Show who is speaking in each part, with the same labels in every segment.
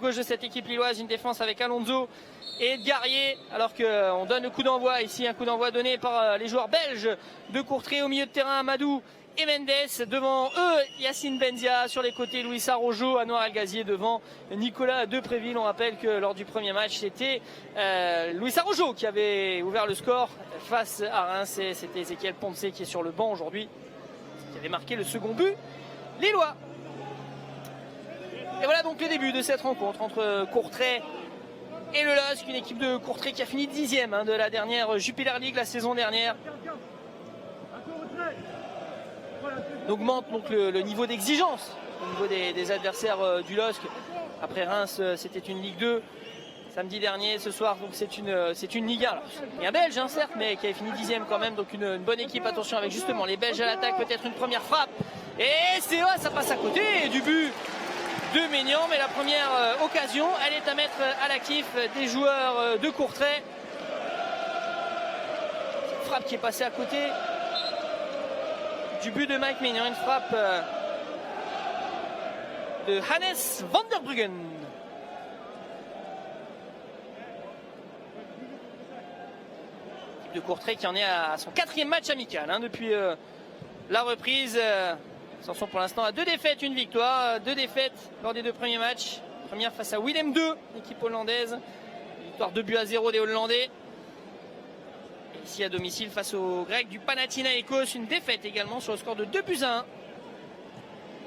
Speaker 1: gauche de cette équipe lilloise, une défense avec Alonso et Edgarié, alors qu'on donne le coup d'envoi ici, un coup d'envoi donné par les joueurs belges de Courtrai. Au milieu de terrain, Amadou et Mendes, devant eux Yacine Benzia, sur les côtés Luis Araujo, Anouar El Ghazi devant Nicolas Depréville. On rappelle que lors du premier match, c'était Luis Araujo qui avait ouvert le score face à Reims, et c'était Ezequiel Ponce qui est sur le banc aujourd'hui, qui avait marqué le second but lillois. Et voilà donc le début de cette rencontre entre Courtrai et le LOSC, une équipe de Courtrai qui a fini 10e de la dernière Jupiler League la saison dernière. On augmente donc le niveau d'exigence au niveau des adversaires du LOSC. Après Reims, c'était une Ligue 2 samedi dernier. Ce soir, donc c'est une Ligue 1. Alors, il y a un Belge, certes, mais qui avait fini 10e quand même. Donc une bonne équipe. Attention avec justement les Belges à l'attaque. Peut-être une première frappe. Et ça passe à côté du but de Maignan. Mais la première occasion, elle est à mettre à l'actif des joueurs de Courtrai. Cette frappe qui est passée à côté du but de Mike Maignan, une frappe de Hannes van der Bruggen. L'équipe de Courtrai qui en est à son 4e match amical depuis la reprise. Ils en sont pour l'instant à 2 défaites, 1 victoire. 2 défaites lors des 2 premiers matchs. Première face à Willem II, l'équipe hollandaise. Victoire 2-0 des Hollandais. Ici à domicile face aux Grecs du Panathinaikos, une défaite également sur le score de 2-1.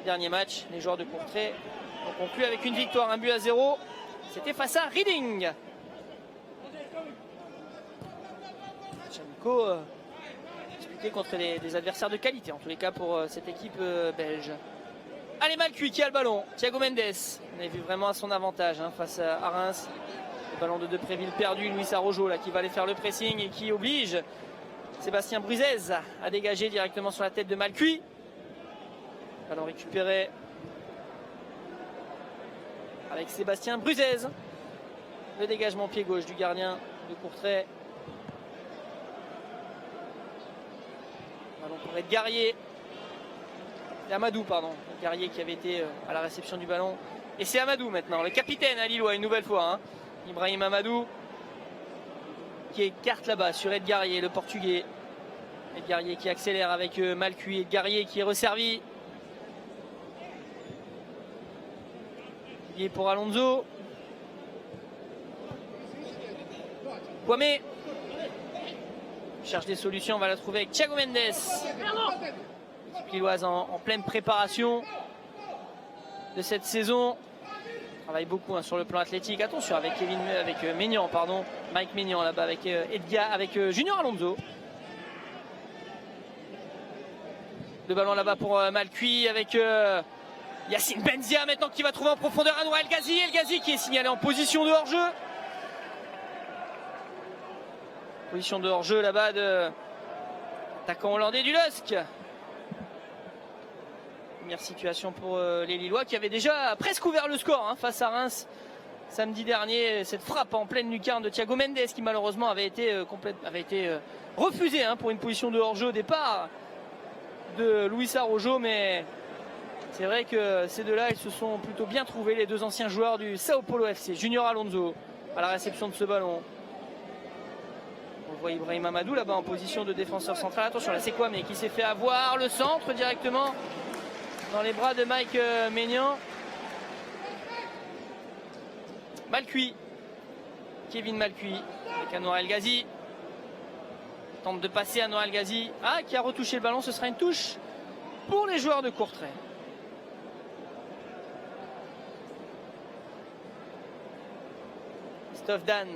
Speaker 1: Dernier match, les joueurs de Courtrai ont conclu avec une victoire, 1-0. C'était face à Reading. Chamiko disputé contre des adversaires de qualité, en tous les cas pour cette équipe belge. Allez, Malcuit qui a le ballon, Thiago Mendes. On a vu vraiment à son avantage face à Reims. Le ballon de Depréville perdu, Luis Araujo là, qui va aller faire le pressing et qui oblige Sébastien Bruzez à dégager directement sur la tête de Malcuit. Ballon récupéré avec Sébastien Bruzez. Le dégagement pied gauche du gardien de Courtrai. Ballon pour Edgarié. C'est Amadou, pardon. Edgarié qui avait été à la réception du ballon. Et c'est Amadou maintenant, le capitaine à Lillois, une nouvelle fois. Ibrahim Amadou qui écarte là-bas sur Edgarié, le portugais. Edgarié qui accélère avec Malcuit. Edgarié qui est resservi. Il est pour Alonso. Kwame cherche des solutions, on va la trouver avec Thiago Mendes. L'équipe lilloise en pleine préparation de cette saison. Travaille beaucoup sur le plan athlétique. Attention avec Maignan, pardon. Mike Maignan là-bas avec avec Junior Alonso. Le ballon là-bas pour Malcuit avec Yacine Benzia maintenant qui va trouver en profondeur Anouar El Ghazi. El Ghazi qui est signalé en position de hors-jeu. Position de hors-jeu là-bas de attaquant hollandais du LOSC. Première situation pour les Lillois qui avaient déjà presque ouvert le score face à Reims samedi dernier. Cette frappe en pleine lucarne de Thiago Mendes qui malheureusement avait été refusée pour une position de hors-jeu au départ de Luis Araujo. Mais c'est vrai que ces deux-là, ils se sont plutôt bien trouvés, les deux anciens joueurs du Sao Paulo FC. Junior Alonso à la réception de ce ballon. On voit Ibrahim Amadou là-bas en position de défenseur central. Attention, là c'est quoi, mais qui s'est fait avoir le centre directement dans les bras de Mike Maignan. Malcuit. Kevin Malcuit avec Anouar El Ghazi. Tente de passer Anouar El Ghazi. Qui a retouché le ballon. Ce sera une touche pour les joueurs de Courtrai. Christophe Dan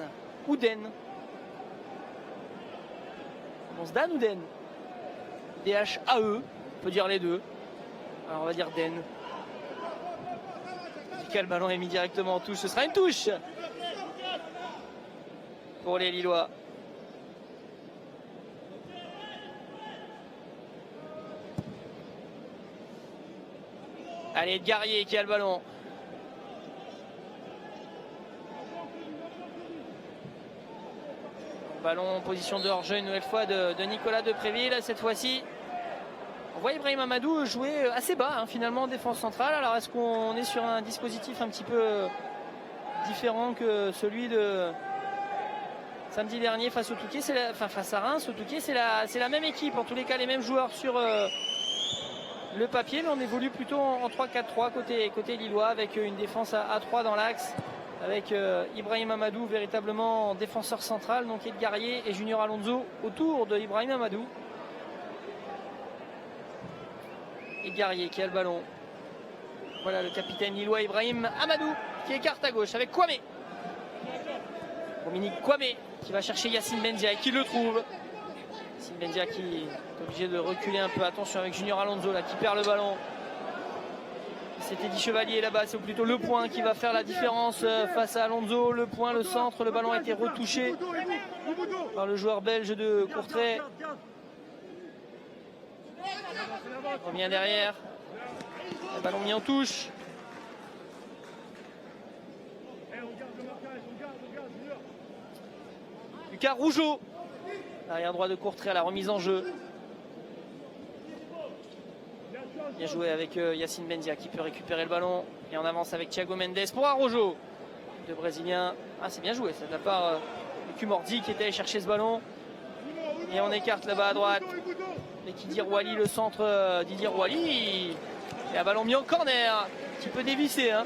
Speaker 1: ou Den. On se Dan ou Den? D-H-A-E. On peut dire les deux. Alors on va dire Den. Le ballon est mis directement en touche. Ce sera une touche pour les Lillois. Allez, Edgarié qui a le ballon. Ballon en position de hors-jeu une nouvelle fois de Nicolas Depréville. Cette fois-ci, on voit Ibrahim Amadou jouer assez bas finalement en défense centrale. Alors est-ce qu'on est sur un dispositif un petit peu différent que celui de samedi dernier face au Touquet, face à Reims. Au Touquet, c'est la même équipe, en tous les cas les mêmes joueurs sur le papier, mais on évolue plutôt en 3-4-3 côté lillois, avec une défense à 3 dans l'axe, avec Ibrahim Amadou véritablement défenseur central, donc Edgarié et Junior Alonso autour de Ibrahim Amadou. Edgarié qui a le ballon. Voilà le capitaine lillois Ibrahim Amadou qui écarte à gauche avec Kwame. Dominique Kwame qui va chercher Yacine Bendia et qui le trouve. Yacine Bendia qui est obligé de reculer un peu. Attention avec Junior Alonso là qui perd le ballon. C'était dit Chevalier là-bas, c'est plutôt le point qui va faire la différence face à Alonso. Le point, le centre, le ballon a été retouché par le joueur belge de Courtrai. On revient derrière. Le ballon mis en touche. Lucas Rougeau, arrière droit de Courtrai à la remise en jeu. Bien joué avec Yacine Bendia qui peut récupérer le ballon. Et on avance avec Thiago Mendes pour Araujo. Le Brésilien. Ah, c'est bien joué, c'est de la part de Kumordi qui était allé chercher ce ballon. Et on écarte là-bas à droite. Et Didier Wally, le centre Didier Wally. Et un ballon mis en corner. Un petit peu dévissé. Hein.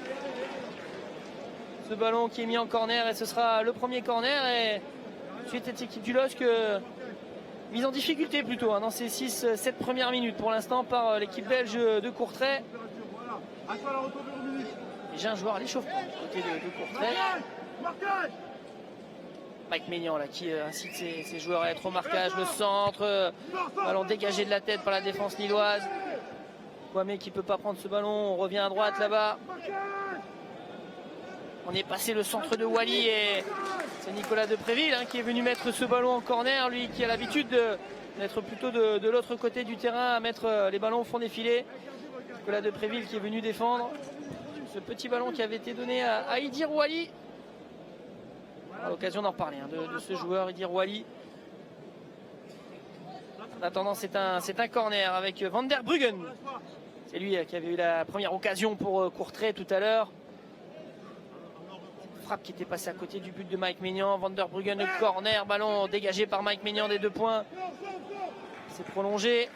Speaker 1: Ce ballon qui est mis en corner et ce sera le premier corner. Et ensuite cette équipe du LOSC mise en difficulté plutôt dans ces 6-7 premières minutes pour l'instant par l'équipe belge de Courtrai. Déjà un joueur à l'échauffement côté de Courtrai. Mike Maignan là, qui incite ses joueurs à être au marquage. Le centre, ballon dégagé de la tête par la défense lilloise. Kwame qui ne peut pas prendre ce ballon. On revient à droite là-bas. On est passé le centre de Wally et c'est Nicolas Depréville qui est venu mettre ce ballon en corner. Lui qui a l'habitude d'être plutôt de l'autre côté du terrain à mettre les ballons au fond des filets. Nicolas Depréville qui est venu défendre ce petit ballon qui avait été donné à Idir Wally. On a l'occasion d'en reparler de ce joueur Idir Wally. En attendant, c'est un corner avec Van der Bruggen. C'est lui qui avait eu la première occasion pour Courtrai tout à l'heure. Frappe qui était passée à côté du but de Mike Maignan. Van der Bruggen, le corner, ballon dégagé par Mike Maignan des 2 points. C'est prolongé.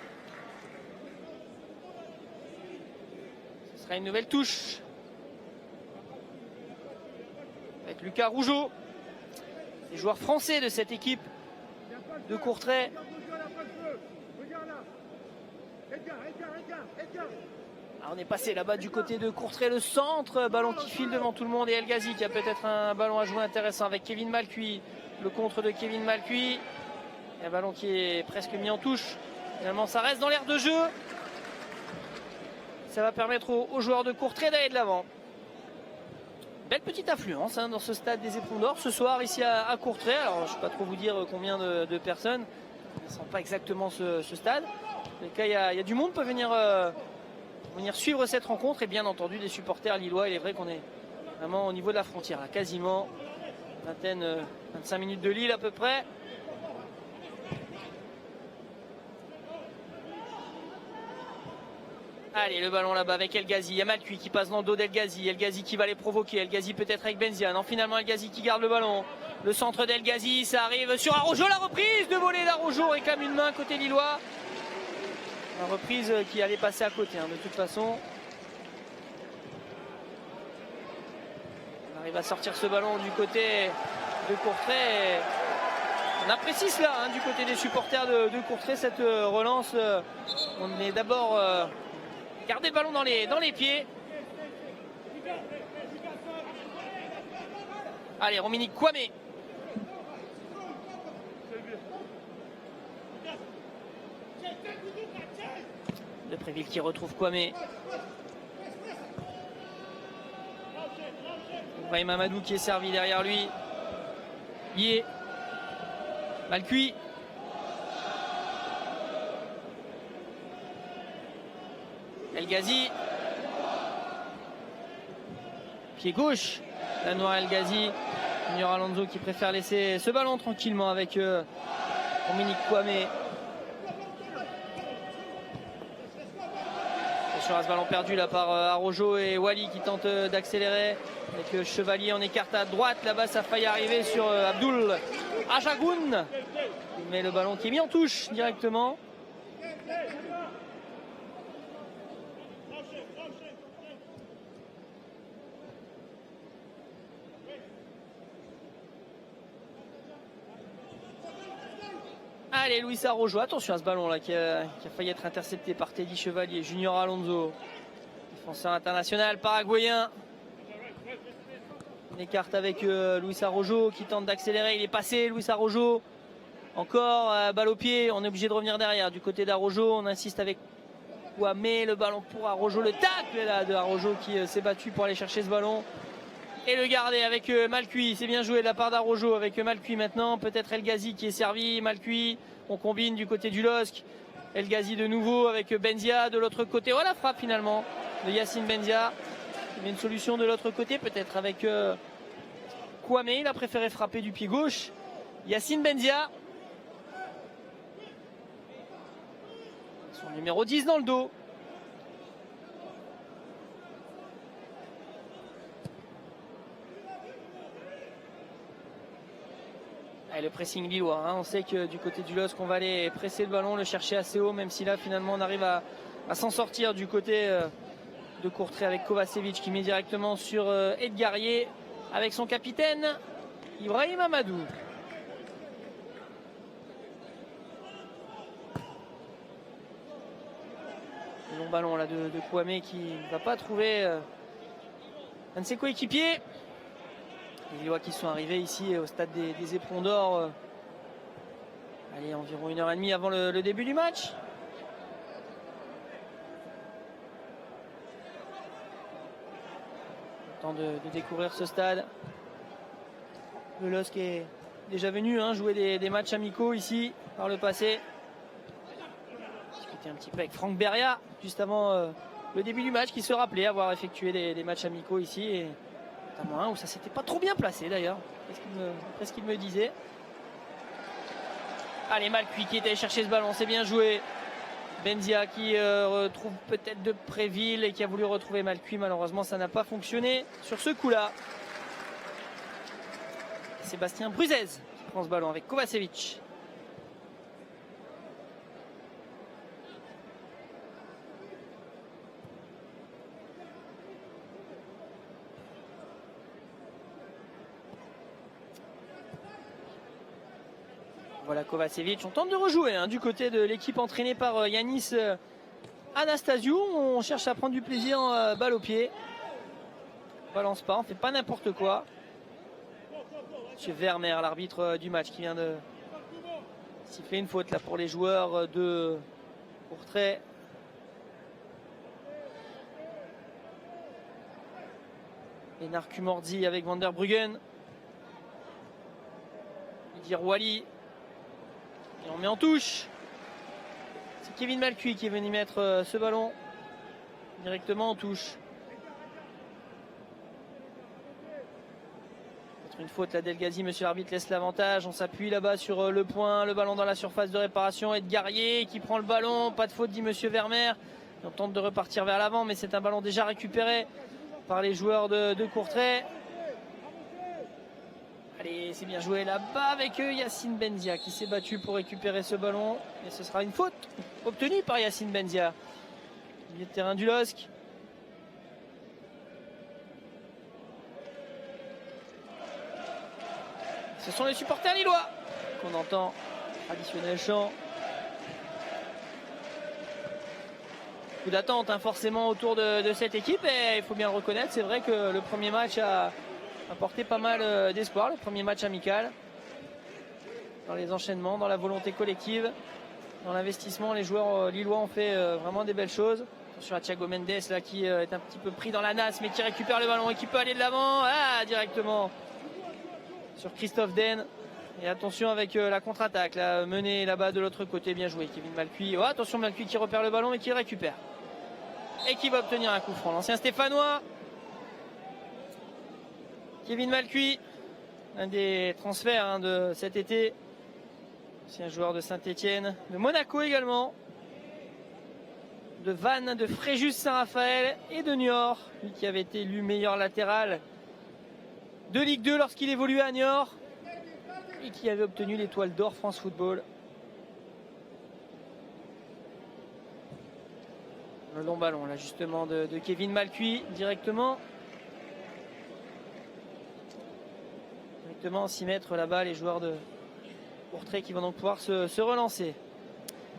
Speaker 1: Ce sera une nouvelle touche. Avec Lucas Rougeau. Les joueurs français de cette équipe de Courtrai. Alors on est passé là-bas du côté de Courtrai, le centre, ballon qui file devant tout le monde et El Ghazi qui a peut-être un ballon à jouer intéressant avec Kevin Malcuit. Le contre de Kevin Malcuit. Un ballon qui est presque mis en touche. Finalement ça reste dans l'aire de jeu. Ça va permettre aux joueurs de Courtrai d'aller de l'avant. Belle petite affluence dans ce stade des Éperons d'Or ce soir ici à Courtrai. Alors je ne sais pas trop vous dire combien de personnes. On ne sent pas exactement ce stade. En tout cas, il y a du monde qui peut venir suivre cette rencontre et bien entendu des supporters lillois. Il est vrai qu'on est vraiment au niveau de la frontière, là, quasiment 25 minutes de Lille à peu près. Allez, le ballon là-bas avec El Ghazi. Il y a Malcuit qui passe dans le dos d'El Ghazi. El Ghazi qui va les provoquer. El Ghazi peut-être avec Benzia. Non, finalement El Ghazi qui garde le ballon. Le centre d'El Ghazi, ça arrive sur Araujo. La reprise de volée d'Araujo réclame une main côté lillois. La reprise qui allait passer à côté de toute façon. On arrive à sortir ce ballon du côté de Courtrai. On apprécie cela du côté des supporters de Courtrai, cette relance. On est d'abord garder le ballon dans les pieds. Allez, Rominique Kwame. Depréville qui retrouve Kwame. Ibrahim Amadou qui est servi derrière lui. Yé. Malcuit. El Ghazi. Pied gauche. La noire El Ghazi. Junior Alonso qui préfère laisser ce ballon tranquillement avec Dominique Kwame. Attention à ce ballon perdu là par Araujo et Wally qui tentent d'accélérer. Avec Chevalier en écarte à droite. Là-bas, ça a failli arriver sur Abdul Ajagoun. Mais le ballon qui est mis en touche directement. Allez, Luis Araujo, attention à ce ballon là qui a failli être intercepté par Teddy Chevalier. Junior Alonso, défenseur international paraguayen. On écarte avec Luis Araujo qui tente d'accélérer. Il est passé, Luis Araujo. Encore balle au pied. On est obligé de revenir derrière. Du côté d'Araujo, on insiste avec Kwame. Le ballon pour Araujo. Le tacle là de Araujo qui s'est battu pour aller chercher ce ballon. Et le garder avec Malcuit. C'est bien joué de la part d'Araujo avec Malcuit maintenant. Peut-être El Ghazi qui est servi. Malcuit. On combine du côté du LOSC. El Ghazi de nouveau avec Benzia de l'autre côté. Oh, la frappe finalement de Yacine Benzia. Il y a une solution de l'autre côté peut-être avec Kwame. Il a préféré frapper du pied gauche. Yacine Benzia. Son numéro 10 dans le dos. Et le pressing lillois, hein. On sait que du côté du LOSC on va aller presser le ballon, le chercher assez haut, même si là finalement on arrive à s'en sortir du côté de Courtrai avec Kovacevic qui met directement sur Edgarier avec son capitaine Ibrahim Amadou. Le long ballon là de Kwame qui ne va pas trouver un de ses coéquipiers. Les Lillois qui sont arrivés ici au stade des Éperons d'Or. Allez, environ 1h30 avant le début du match. Temps de découvrir ce stade. Le LOSC est déjà venu jouer des matchs amicaux ici par le passé. Discuter un petit peu avec Franck Beria juste avant le début du match, qui se rappelait avoir effectué des matchs amicaux ici. Et notamment un où ça s'était pas trop bien placé d'ailleurs, après ce qu'il me disait. Allez, Malcuit qui est allé chercher ce ballon, c'est bien joué. Benzia qui retrouve peut-être de Préville et qui a voulu retrouver Malcuit. Malheureusement, ça n'a pas fonctionné sur ce coup-là. Sébastien Bruzez qui prend ce ballon avec Kovacevic. Voilà Kovacevic, on tente de rejouer du côté de l'équipe entraînée par Yanis Anastasiou. On cherche à prendre du plaisir en balle au pied. On balance pas, on fait pas n'importe quoi. Monsieur Vermeer, l'arbitre du match, qui vient de siffler une faute là pour les joueurs de Courtrai. Et Narkumordi avec Van der Bruggen. Idir Wally. Et on met en touche. C'est Kevin Malcuit qui est venu mettre ce ballon directement en touche. Peut-être une faute là d'El Ghazi, monsieur l'arbitre laisse l'avantage. On s'appuie là-bas sur le point, le ballon dans la surface de réparation. Edgarier qui prend le ballon, pas de faute dit monsieur Vermeer. On tente de repartir vers l'avant, mais c'est un ballon déjà récupéré par les joueurs de Courtrai. Allez, c'est bien joué là-bas avec Yacine Benzia qui s'est battu pour récupérer ce ballon. Et ce sera une faute obtenue par Yacine Benzia. Milieu de terrain du LOSC. Ce sont les supporters lillois qu'on entend. Traditionnel chant. Beaucoup d'attente forcément autour de cette équipe. Et il faut bien le reconnaître, c'est vrai que le premier match a apporté pas mal d'espoir, le premier match amical. Dans les enchaînements, dans la volonté collective, dans l'investissement, les joueurs lillois ont fait vraiment des belles choses. Attention à Thiago Mendes là, qui est un petit peu pris dans la nasse, mais qui récupère le ballon et qui peut aller de l'avant directement sur Christophe Den. Et attention avec la contre-attaque là, menée là-bas de l'autre côté, bien joué Kevin Malcuit. Attention Malcuit qui repère le ballon et qui le récupère. Et qui va obtenir un coup franc. L'ancien Stéphanois Kevin Malcuit, un des transferts de cet été. C'est un joueur de Saint-Etienne, de Monaco également. de Vannes, de Fréjus Saint-Raphaël et de Niort, lui qui avait été élu meilleur latéral de Ligue 2 lorsqu'il évoluait à Niort et qui avait obtenu l'étoile d'or France Football. Le long ballon, l'ajustement de Kevin Malcuit directement. Directement 6 mètres là-bas, les joueurs de Courtrai qui vont donc pouvoir se relancer.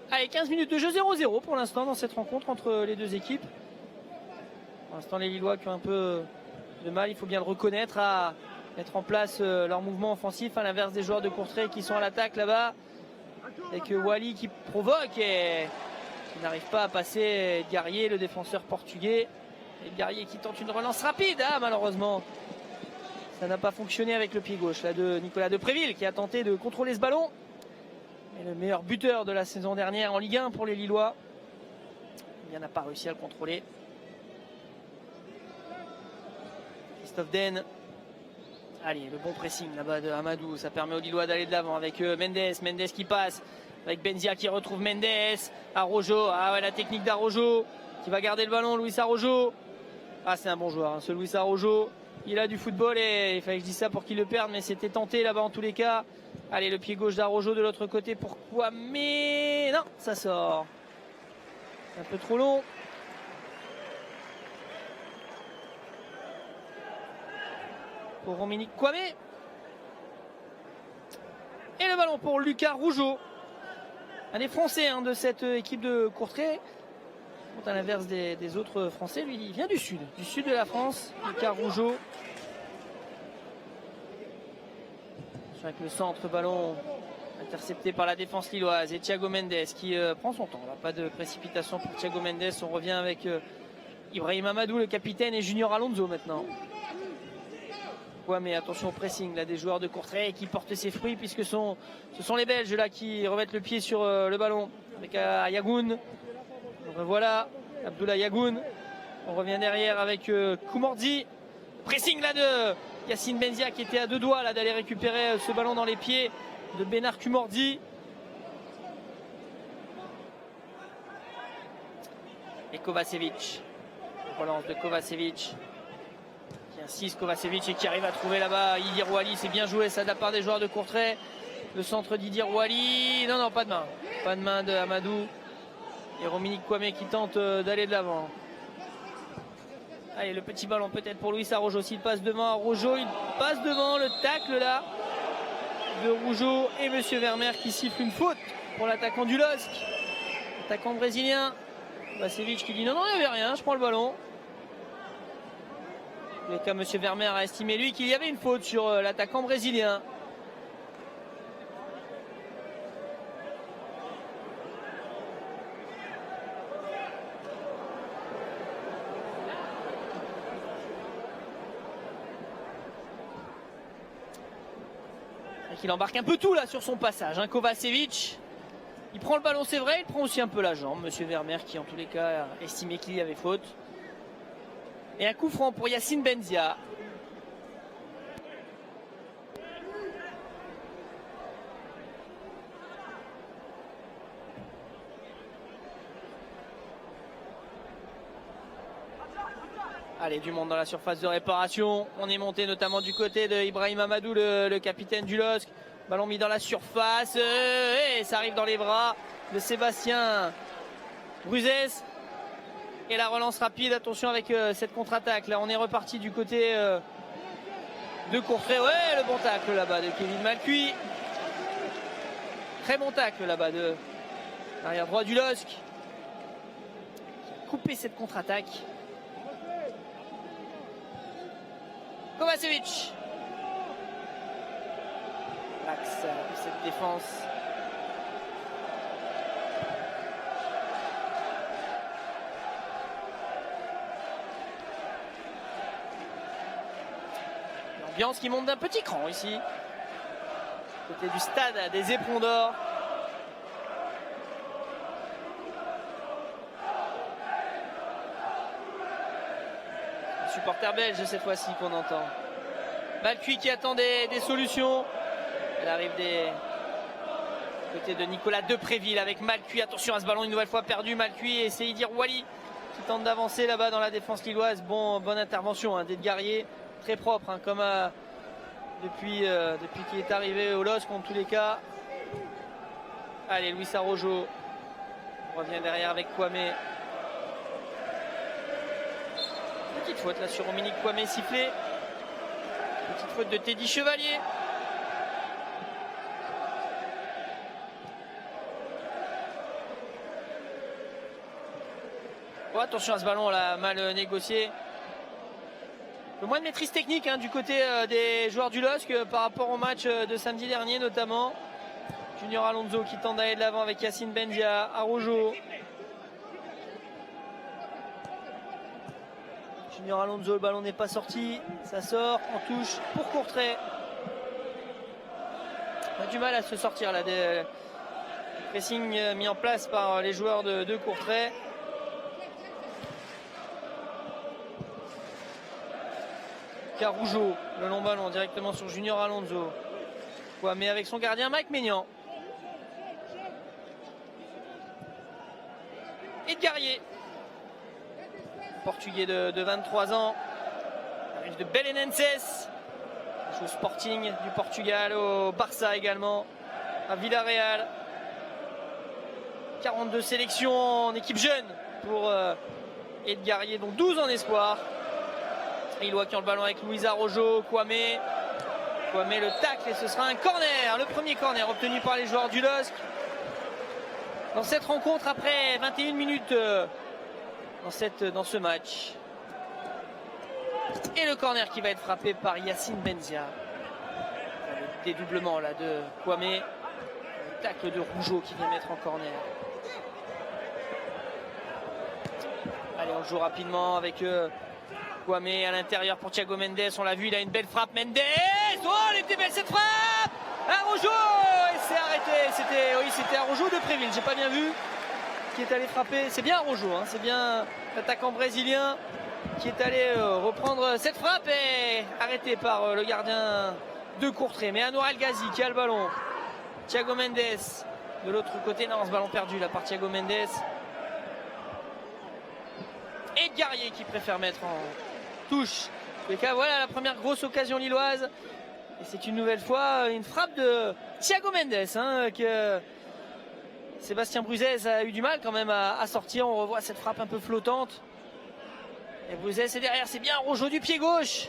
Speaker 1: Allez, 15 minutes de jeu, 0-0 pour l'instant dans cette rencontre entre les deux équipes. Pour l'instant, les Lillois qui ont un peu de mal, il faut bien le reconnaître, à mettre en place leur mouvement offensif, à l'inverse des joueurs de Courtrai qui sont à l'attaque là-bas. Avec Wally qui provoque et qui n'arrive pas à passer Edgarier, le défenseur portugais. Edgarier qui tente une relance rapide, malheureusement. Ça n'a pas fonctionné avec le pied gauche là, de Nicolas Depréville qui a tenté de contrôler ce ballon. Et le meilleur buteur de la saison dernière en Ligue 1 pour les Lillois. Il n'a pas réussi à le contrôler. Christophe Den. Allez, le bon pressing là-bas de Amadou. Ça permet aux Lillois d'aller de l'avant avec Mendes. Mendes qui passe. Avec Benzia qui retrouve Mendes. Araujo. Ah ouais, la technique d'Araujo. Qui va garder le ballon. Luis Araujo. Ah, c'est un bon joueur, ce Luis Araujo. Il a du football et il fallait que je dise ça pour qu'il le perde. Mais c'était tenté là-bas en tous les cas. Allez, le pied gauche d'Araujo de l'autre côté. Pourquoi? Mais non, ça sort. C'est un peu trop long. Pour Rominique Kwame. Et le ballon pour Lucas Rougeau. Un des Français de cette équipe de Courtrai. À l'inverse des autres Français, lui il vient du sud de la France. Lucas Rougeau. Avec le centre, ballon intercepté par la défense lilloise et Thiago Mendes qui prend son temps. Là, pas de précipitation pour Thiago Mendes. On revient avec Ibrahim Amadou, le capitaine, et Junior Alonso maintenant. Ouais, mais attention au pressing là, des joueurs de Courtrai qui portent ses fruits puisque ce sont les Belges là qui remettent le pied sur le ballon avec Yagoun. Voilà, Abdoulaye Yagoun. On revient derrière avec Koumordi. Pressing là de Yacine Benzia qui était à deux doigts là d'aller récupérer ce ballon dans les pieds de Benar Koumordi. Et Kovacevic. Relance de Kovacevic. Qui insiste Kovacevic et qui arrive à trouver là-bas Idir Wally. C'est bien joué ça de la part des joueurs de Courtrai. Le centre d'Idir Wally. Non, pas de main. Pas de main de Amadou. Et Rominique Kwame qui tente d'aller de l'avant. Allez, le petit ballon peut-être pour Luis Araujo. S'il passe devant Araujo, il passe devant le tacle là de Rougeau et Monsieur Vermeer qui siffle une faute pour l'attaquant du LOSC. Attaquant brésilien. Vacevic qui dit non, il n'y avait rien, je prends le ballon. Mais comme Monsieur Vermeer a estimé lui qu'il y avait une faute sur l'attaquant brésilien. Il embarque un peu tout là sur son passage. Kovacevic, il prend le ballon, c'est vrai, il prend aussi un peu la jambe. Monsieur Vermeer qui en tous les cas a estimé qu'il y avait faute. Et un coup franc pour Yacine Benzia. Allez, du monde dans la surface de réparation. On est monté notamment du côté de Ibrahim Amadou, le capitaine du LOSC. Ballon mis dans la surface. Et ça arrive dans les bras de Sébastien Bruzès. Et la relance rapide. Attention avec cette contre-attaque. Là, on est reparti du côté de Courtrai. Ouais, le bon tacle là-bas de Kevin Malcuit. Très bon tacle là-bas de l'arrière droit du LOSC. Qui a coupé cette contre-attaque. Kovacevic. L'axe de cette défense. L'ambiance qui monte d'un petit cran ici. Côté du stade des Éperons d'Or. Supporter belge cette fois-ci qu'on entend. Malcuit qui attend des solutions. Elle arrive Côté de Nicolas Depréville avec Malcuit. Attention à ce ballon une nouvelle fois perdu. Malcuit et c'est Idir Wali qui tente d'avancer là-bas dans la défense lilloise. Bonne intervention d'Edgarié. Très propre comme depuis qu'il est arrivé au LOSC en tous les cas. Allez, Luis Araujo revient derrière avec Kwame. Petite faute là sur Dominique Kwame sifflé. Petite faute de Teddy Chevalier. Oh, attention à ce ballon là, mal négocié. Un peu moins de maîtrise technique du côté des joueurs du LOSC par rapport au match de samedi dernier notamment. Junior Alonso qui tente d'aller de l'avant avec Yacine Benzia, Araujo. Junior Alonso, le ballon n'est pas sorti, ça sort en touche pour Courtrai. On a du mal à se sortir là des pressing mis en place par les joueurs de Courtrai. Carougeau, le long ballon directement sur Junior Alonso. Mais avec son gardien Mike Maignan. Edgarié, portugais de 23 ans, arrive de Belenenses, joue au Sporting du Portugal, au Barça également, à Villarreal. 42 sélections en équipe jeune pour Edgarié, donc 12 en espoir. Lillois qui ont le ballon avec Luis Araujo, Kwame le tacle et ce sera un corner, le premier corner obtenu par les joueurs du LOSC dans cette rencontre après 21 minutes dans ce match. Et le corner qui va être frappé par Yacine Benzia. Le dédoublement là de Kwame, le tacle de Rougeau qui vient mettre en corner. Allez, on joue rapidement avec Kwame à l'intérieur pour Thiago Mendes, on l'a vu, il a une belle frappe. Mendes, oh elle était belle cette frappe. Araujo, et c'est arrêté, c'était Araujo de Préville, j'ai pas bien vu qui est allé frapper. C'est bien Araujo, c'est bien l'attaquant brésilien qui est allé reprendre cette frappe et arrêté par le gardien de Courtrai. Mais Anwar El Ghazi qui a le ballon. Thiago Mendes de l'autre côté, non, ce ballon perdu là par Thiago Mendes. Et Edgarié qui préfère mettre en touche. En tous les cas, voilà la première grosse occasion lilloise. Et c'est une nouvelle fois une frappe de Thiago Mendes que Sébastien Bruzès a eu du mal quand même à sortir. On revoit cette frappe un peu flottante. Et Bruzès est derrière, c'est bien Araujo du pied gauche.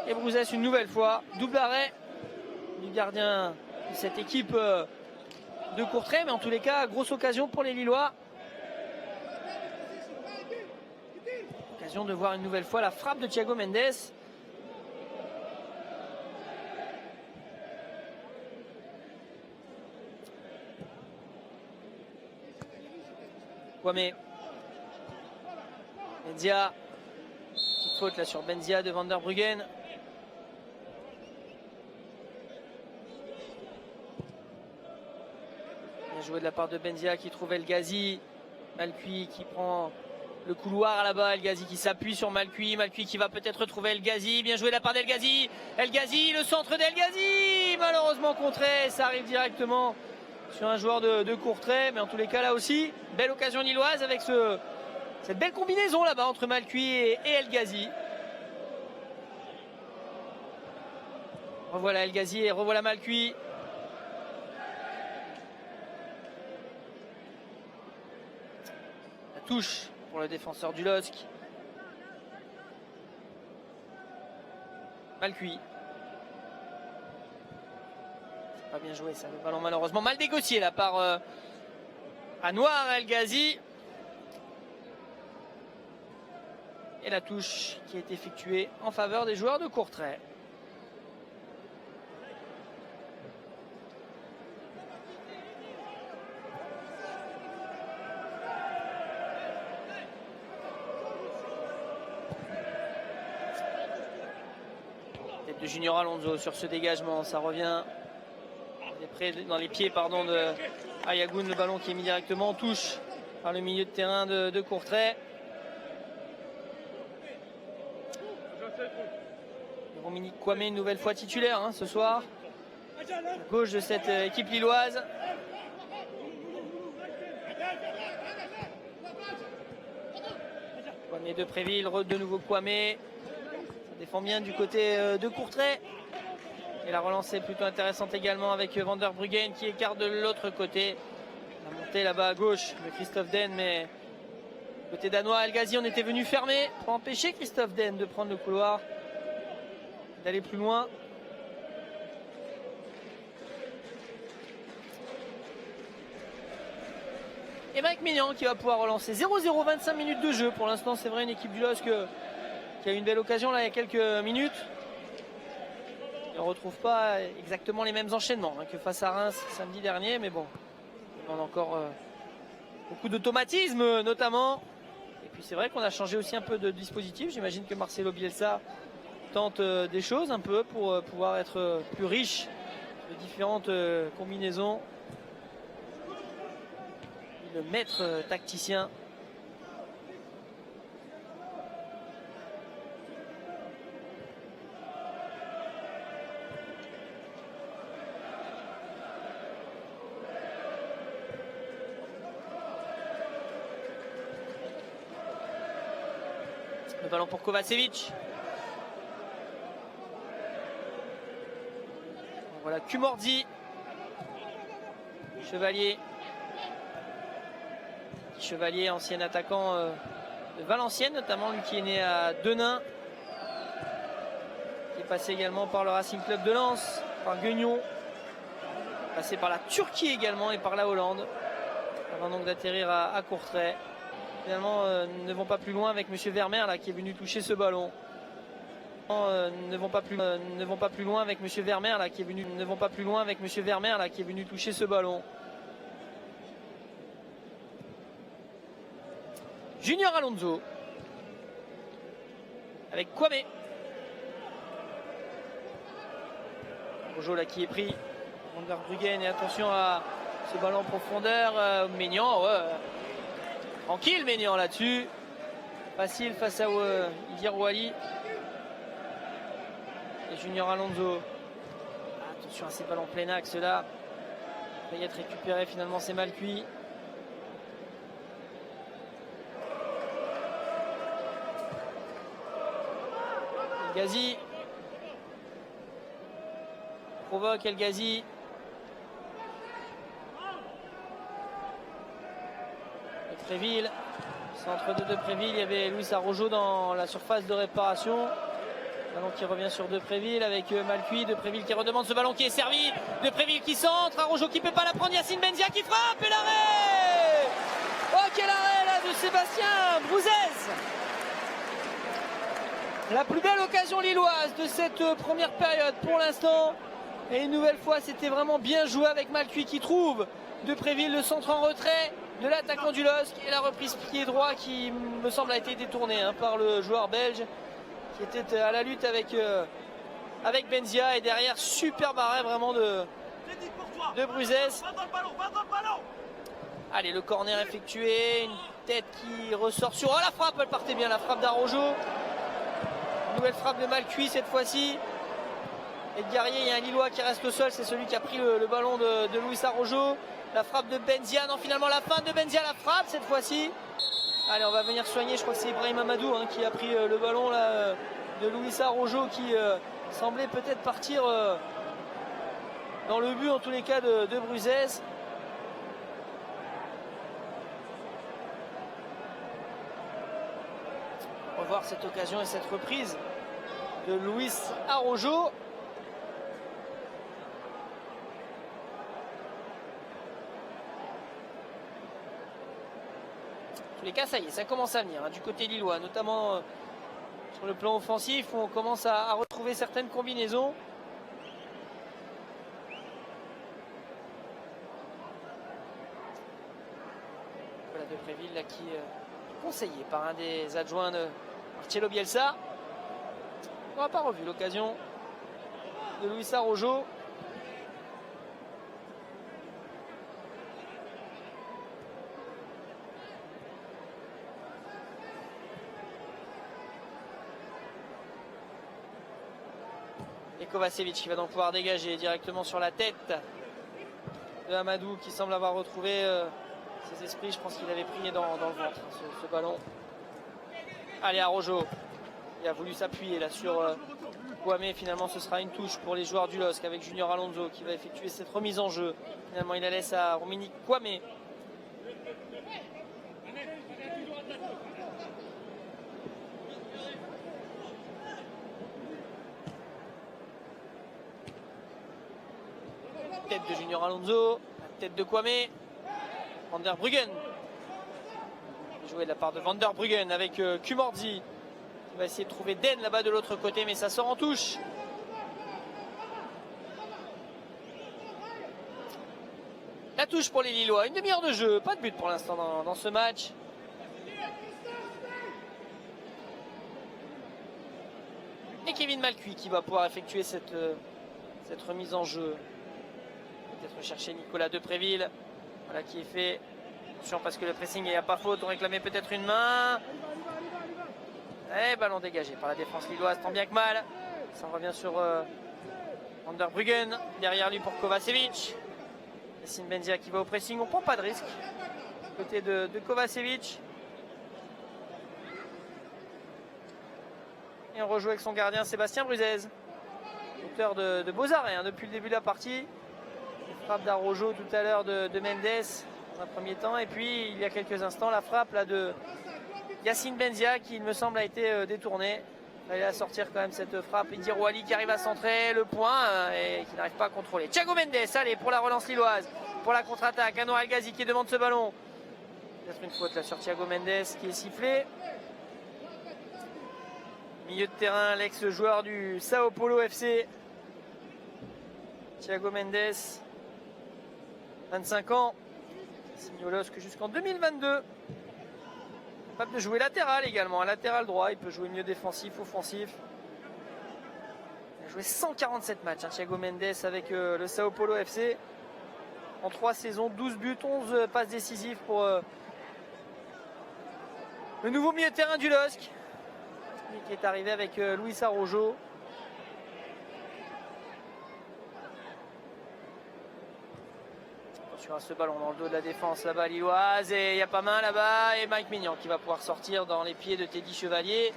Speaker 1: Et Bruzès une nouvelle fois, double arrêt du gardien de cette équipe de Courtrai. Mais en tous les cas, grosse occasion pour les Lillois. Occasion de voir une nouvelle fois la frappe de Thiago Mendes. Kwame. Benzia. Petite faute là sur Benzia de Van der Bruggen. Bien joué de la part de Benzia qui trouve El Ghazi. Malcuit qui prend le couloir là-bas. El Ghazi qui s'appuie sur Malcuit. Malcuit qui va peut-être retrouver El Ghazi. Bien joué de la part d'El Ghazi. El Ghazi, le centre d'El Ghazi. Malheureusement contré. Ça arrive directement sur un joueur de Courtrai. Mais en tous les cas, là aussi, belle occasion lilloise avec cette belle combinaison là-bas entre Malcuit et El Ghazi. Revoilà El Ghazi et revoilà Malcuit. La touche pour le défenseur du LOSC. Malcuit. Pas bien joué ça, le ballon malheureusement mal négocié là par Anwar El Ghazi. Et la touche qui est effectuée en faveur des joueurs de Courtrai. Tête de Junior Alonso sur ce dégagement, ça revient dans les pieds de Ayagoun, le ballon qui est mis directement en touche par le milieu de terrain de Courtrai. Dominique Kwame une nouvelle fois titulaire ce soir. à gauche de cette équipe lilloise. Kwame de Préville, de nouveau Kwame. Ça défend bien du côté de Courtrai. Et la relance est plutôt intéressante également avec Van der Bruggen qui écarte de l'autre côté. La montée là-bas à gauche de Christophe Den, mais côté danois, El Ghazi, on était venu fermer pour empêcher Christophe Den de prendre le couloir, d'aller plus loin. Et Mike Maignan qui va pouvoir relancer 0-0, 25 minutes de jeu. Pour l'instant, c'est vrai, une équipe du LOSC qui a eu une belle occasion là il y a quelques minutes. On ne retrouve pas exactement les mêmes enchaînements que face à Reims samedi dernier, mais bon, on a encore beaucoup d'automatisme notamment. Et puis c'est vrai qu'on a changé aussi un peu de dispositif. J'imagine que Marcelo Bielsa tente des choses un peu pour pouvoir être plus riche de différentes combinaisons. Le maître tacticien. Le ballon pour Kovacevic. Voilà, Kumordi. Chevalier, ancien attaquant de Valenciennes, notamment lui qui est né à Denain, qui est passé également par le Racing Club de Lens, par Guignon, passé par la Turquie également et par la Hollande, avant donc d'atterrir à Courtrai. Finalement, ne vont pas plus loin avec Monsieur Vermeer là, qui est venu toucher ce ballon. Ne vont pas plus loin avec Monsieur Vermeer là, qui est venu toucher ce ballon. Junior Alonso avec Kwame. Rojo là qui est pris. Van der Bruggen, et attention à ce ballon en profondeur. Maignan, ouais. Tranquille Maignan là-dessus. Facile face à Idir Wali. Et Junior Alonso. Attention à ces ballons plein axe là. Il va y être récupéré, finalement c'est mal cuit. El Ghazi provoque El Ghazi. De Préville, centre de Préville, il y avait Luis Arrojo dans la surface de réparation. Ballon qui revient sur De Préville avec Malcuit. De Préville qui redemande ce ballon qui est servi. De Préville qui centre. Arrojo qui ne peut pas la prendre. Yacine Benzia qui frappe. Et l'arrêt. Oh, quel arrêt là de Sébastien Brouzès. La plus belle occasion lilloise de cette première période pour l'instant. Et une nouvelle fois, c'était vraiment bien joué avec Malcuit qui trouve De Préville, le centre en retrait de l'attaquant du LOSC. Et la reprise pied droit qui me semble a été détournée par le joueur belge, qui était à la lutte avec Benzia. Et derrière, super arrêt vraiment de Brouzès. Allez, le corner effectué, une tête qui ressort sur... Oh, la frappe, elle partait bien, la frappe d'Arrojo. Nouvelle frappe de Malcuit cette fois-ci. Et de Guerrier, il y a un Lillois qui reste au sol, c'est celui qui a pris le ballon de Luis Arrojo. La frappe de Benzia, non, finalement la fin de Benzia, la frappe cette fois-ci. Allez, on va venir soigner, je crois que c'est Ibrahim Amadou qui a pris le ballon là, de Luis Arrojo, qui semblait peut-être partir dans le but en tous les cas de Brouzès. On va voir cette occasion et cette reprise de Luis Arrojo. En tous les cas, ça y est, ça commence à venir du côté lillois, notamment sur le plan offensif, où on commence à retrouver certaines combinaisons. Voilà De Préville là, qui est conseillé par un des adjoints de Marcelo Bielsa. On n'a pas revu l'occasion de Luis Arrojo. Kovacevic qui va donc pouvoir dégager directement sur la tête de Amadou qui semble avoir retrouvé ses esprits. Je pense qu'il avait pris dans le ventre ce ballon. Allez, Araujo. Il a voulu s'appuyer là sur Kwame. Finalement, ce sera une touche pour les joueurs du LOSC avec Junior Alonso qui va effectuer cette remise en jeu. Finalement, il la laisse à Rominique Kwame. Tête de Junior Alonso, tête de Kwame. Van der Bruggen. Joué de la part de Van der Bruggen avec Kumordzi. Il va essayer de trouver Den là-bas de l'autre côté, mais ça sort en touche. La touche pour les Lillois. Une demi-heure de jeu, pas de but pour l'instant dans ce match. Et Kevin Malcuit qui va pouvoir effectuer cette remise en jeu. Peut-être chercher Nicolas Depréville. Voilà qui est fait. Attention parce que le pressing, il n'y a pas faute. On réclamait peut-être une main. Et ballon dégagé par la défense lilloise, tant bien que mal. Ça revient sur Van der Bruggen. Derrière lui pour Kovacevic. Yacine Benzia qui va au pressing. On ne prend pas de risque. Côté de Kovacevic. Et on rejoue avec son gardien Sébastien Bruzez. Auteur de beaux arrêts depuis le début de la partie. Frappe d'Araujo tout à l'heure de Mendes dans un premier temps. Et puis il y a quelques instants la frappe là, de Yacine Benzia qui il me semble a été détournée. Il fallait sortir quand même cette frappe. Idir Wali qui arrive à centrer le point et qui n'arrive pas à contrôler. Thiago Mendes, allez pour la relance lilloise, pour la contre-attaque. Anwar El Ghazi qui demande ce ballon. Peut-être une faute là sur Thiago Mendes qui est sifflé. Milieu de terrain, l'ex-joueur du Sao Paulo FC. Thiago Mendes, 25 ans, signe au LOSC jusqu'en 2022. Capable de jouer latéral également, un latéral droit. Il peut jouer milieu défensif, offensif. Il a joué 147 matchs, Thiago Mendes avec le Sao Paulo FC. En 3 saisons, 12 buts, 11 passes décisives pour le nouveau milieu de terrain du LOSC. Qui est arrivé avec Luis Araujo. Attention à ce ballon dans le dos de la défense là-bas lilloise. Et il n'y a pas main là-bas. Et Mike Maignan qui va pouvoir sortir dans les pieds de Teddy Chevalier.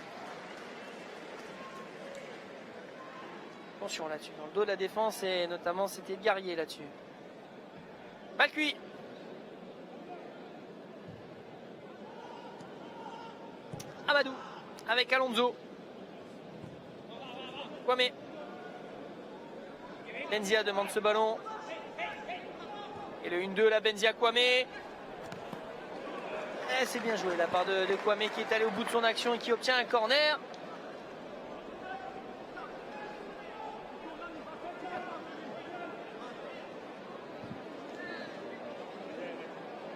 Speaker 1: Attention là-dessus, dans le dos de la défense. Et notamment c'était Guerrier là-dessus. Malcuit. Amadou. Avec Alonso. Kwame. Benzia demande ce ballon. Et le 1-2 là, Benzia Kwame. C'est bien joué de la part de Kwame qui est allé au bout de son action et qui obtient un corner.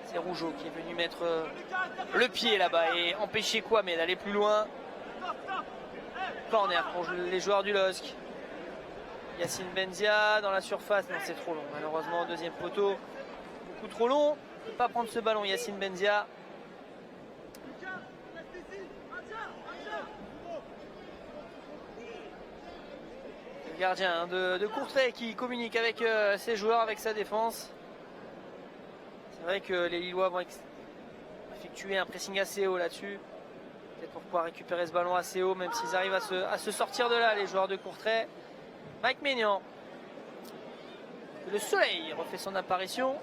Speaker 1: C'est Rougeau qui est venu mettre le pied là-bas et empêcher Kwame d'aller plus loin. Corner pour les joueurs du LOSC. Yacine Benzia dans la surface. Non, c'est trop long. Malheureusement, deuxième poteau. Beaucoup trop long. Il ne peut pas prendre ce ballon, Yacine Benzia. Le gardien de Courtrai qui communique avec ses joueurs, avec sa défense. C'est vrai que les Lillois vont effectuer un pressing assez haut là-dessus. Peut-être pour pouvoir récupérer ce ballon assez haut, même s'ils arrivent à se sortir de là, les joueurs de Courtrai. Mike Maignan. Le soleil refait son apparition.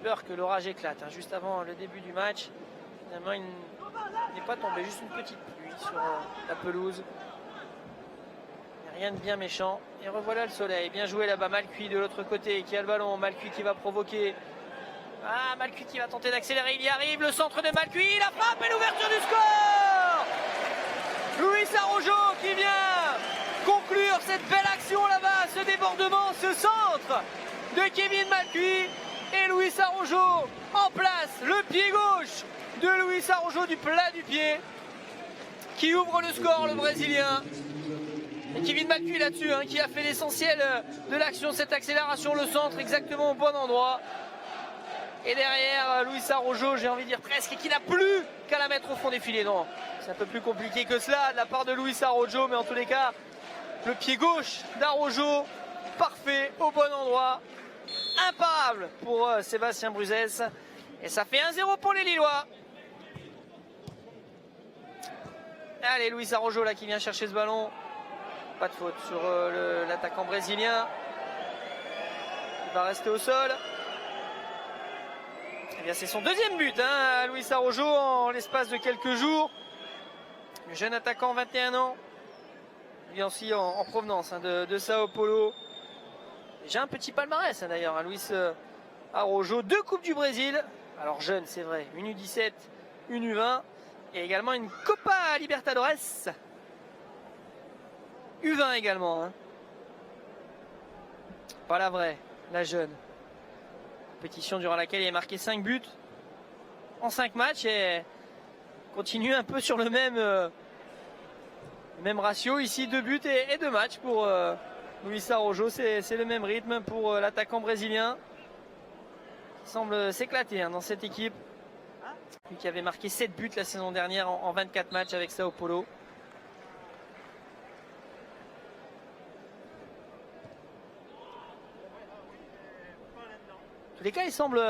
Speaker 1: Peur que l'orage éclate, juste avant le début du match. Finalement, il n'est pas tombé, juste une petite pluie sur la pelouse. Rien de bien méchant. Et revoilà le soleil. Bien joué là-bas, Malcuit de l'autre côté qui a le ballon. Malcuit qui va provoquer. Ah, Malcuit qui va tenter d'accélérer. Il y arrive. Le centre de Malcuit. La frappe et l'ouverture du score. Luis Araujo qui vient conclure cette belle action là-bas. Ce débordement, ce centre de Kevin Malcuit. Et Luis Araujo en place. Le pied gauche de Luis Araujo du plat du pied. Qui ouvre le score, le Brésilien. Et Kevin Malcuit là-dessus, qui a fait l'essentiel de l'action, cette accélération, le centre exactement au bon endroit. Et derrière, Luis Araujo, j'ai envie de dire presque, et qui n'a plus qu'à la mettre au fond des filets. Non, c'est un peu plus compliqué que cela de la part de Luis Araujo, mais en tous les cas, Le pied gauche d'Araujo, parfait, au bon endroit. Imparable pour Sébastien Bruzès. Et ça fait 1-0 pour les Lillois. Allez, Luis Araujo là qui vient chercher ce ballon. Pas de faute sur l'attaquant brésilien. Il va rester au sol. Eh bien, c'est son deuxième but, hein, Luis Araujo, en l'espace de quelques jours. Le jeune attaquant, 21 ans. Lui aussi en provenance de Sao Paulo. Déjà un petit palmarès d'ailleurs, hein, Luis Araujo. 2 Coupes du Brésil. Alors jeune, c'est vrai. Une U17, une U20. Et également une Copa Libertadores. U20 également. Hein. Pas la vraie, la jeune. Compétition durant laquelle il a marqué 5 buts en 5 matchs et continue un peu sur le même ratio ici, 2 buts et 2 matchs pour Luis Araujo. C'est le même rythme pour l'attaquant brésilien qui semble s'éclater dans cette équipe. Lui qui avait marqué 7 buts la saison dernière en 24 matchs avec Sao Paulo. En tous les cas, il semble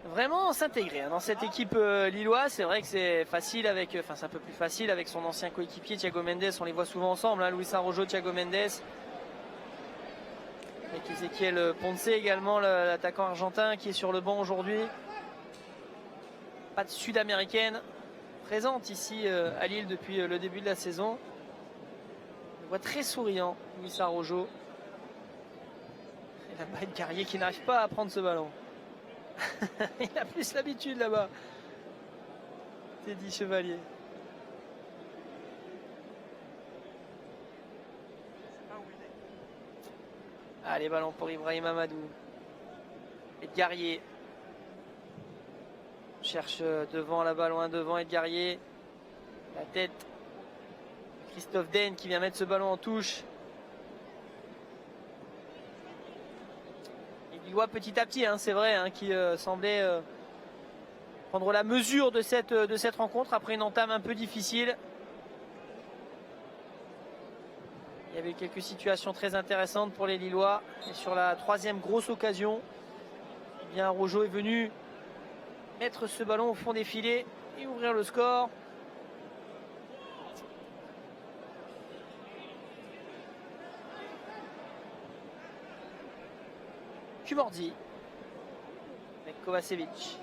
Speaker 1: vraiment s'intégrer dans cette équipe lilloise. C'est vrai que c'est facile avec, enfin c'est un peu plus facile avec son ancien coéquipier Thiago Mendes. On les voit souvent ensemble, hein, Luis Araujo, Thiago Mendes. Avec Ezequiel Ponce également, l'attaquant argentin qui est sur le banc aujourd'hui. Pas de sud-américaine présente ici à Lille depuis le début de la saison. On le voit très souriant, Luis Araujo. Et là-bas, une Carrier qui n'arrive pas à prendre ce ballon. Il a plus l'habitude là-bas. Teddy Chevalier. Allez, ballon pour Ibrahim Amadou. Edgarier. Cherche devant là-bas, loin devant Edgarier. La tête. Christophe Den qui vient mettre ce ballon en touche. Il voit petit à petit, hein, c'est vrai, hein, qui semblait prendre la mesure de cette rencontre après une entame un peu difficile. Il y avait quelques situations très intéressantes pour les Lillois. Et sur la 3e grosse occasion, eh bien, Araujo est venu mettre ce ballon au fond des filets et ouvrir le score. Kumordi avec Kovacevic.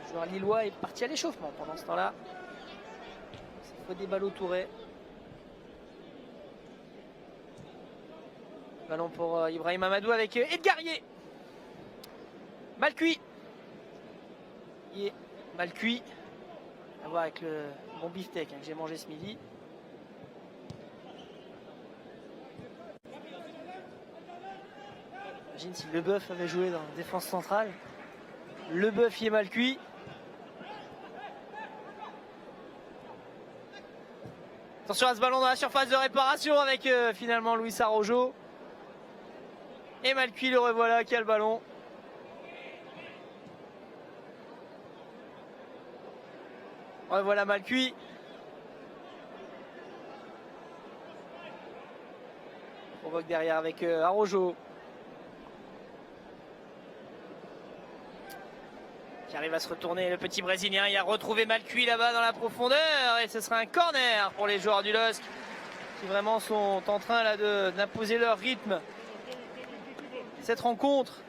Speaker 1: Le joueur lillois est parti à l'échauffement pendant ce temps-là. C'est Fodé Ballo-Touré. Ballon pour Ibrahim Amadou avec Edgarier. Mal cuit. Il est mal cuit. À voir avec le bon beefsteak que j'ai mangé ce midi. Imagine si Leboeuf avait joué dans la défense centrale. Leboeuf y est mal cuit. Attention à ce ballon dans la surface de réparation avec finalement Luis Araujo. Et mal cuit, le revoilà qui a le ballon. Revoilà mal cuit. Provoque derrière avec Araujo. Qui arrive à se retourner, le petit Brésilien. Il a retrouvé mal cuit là-bas dans la profondeur. Et ce sera un corner pour les joueurs du LOSC. Qui vraiment sont en train là d'imposer leur rythme. Cette rencontre.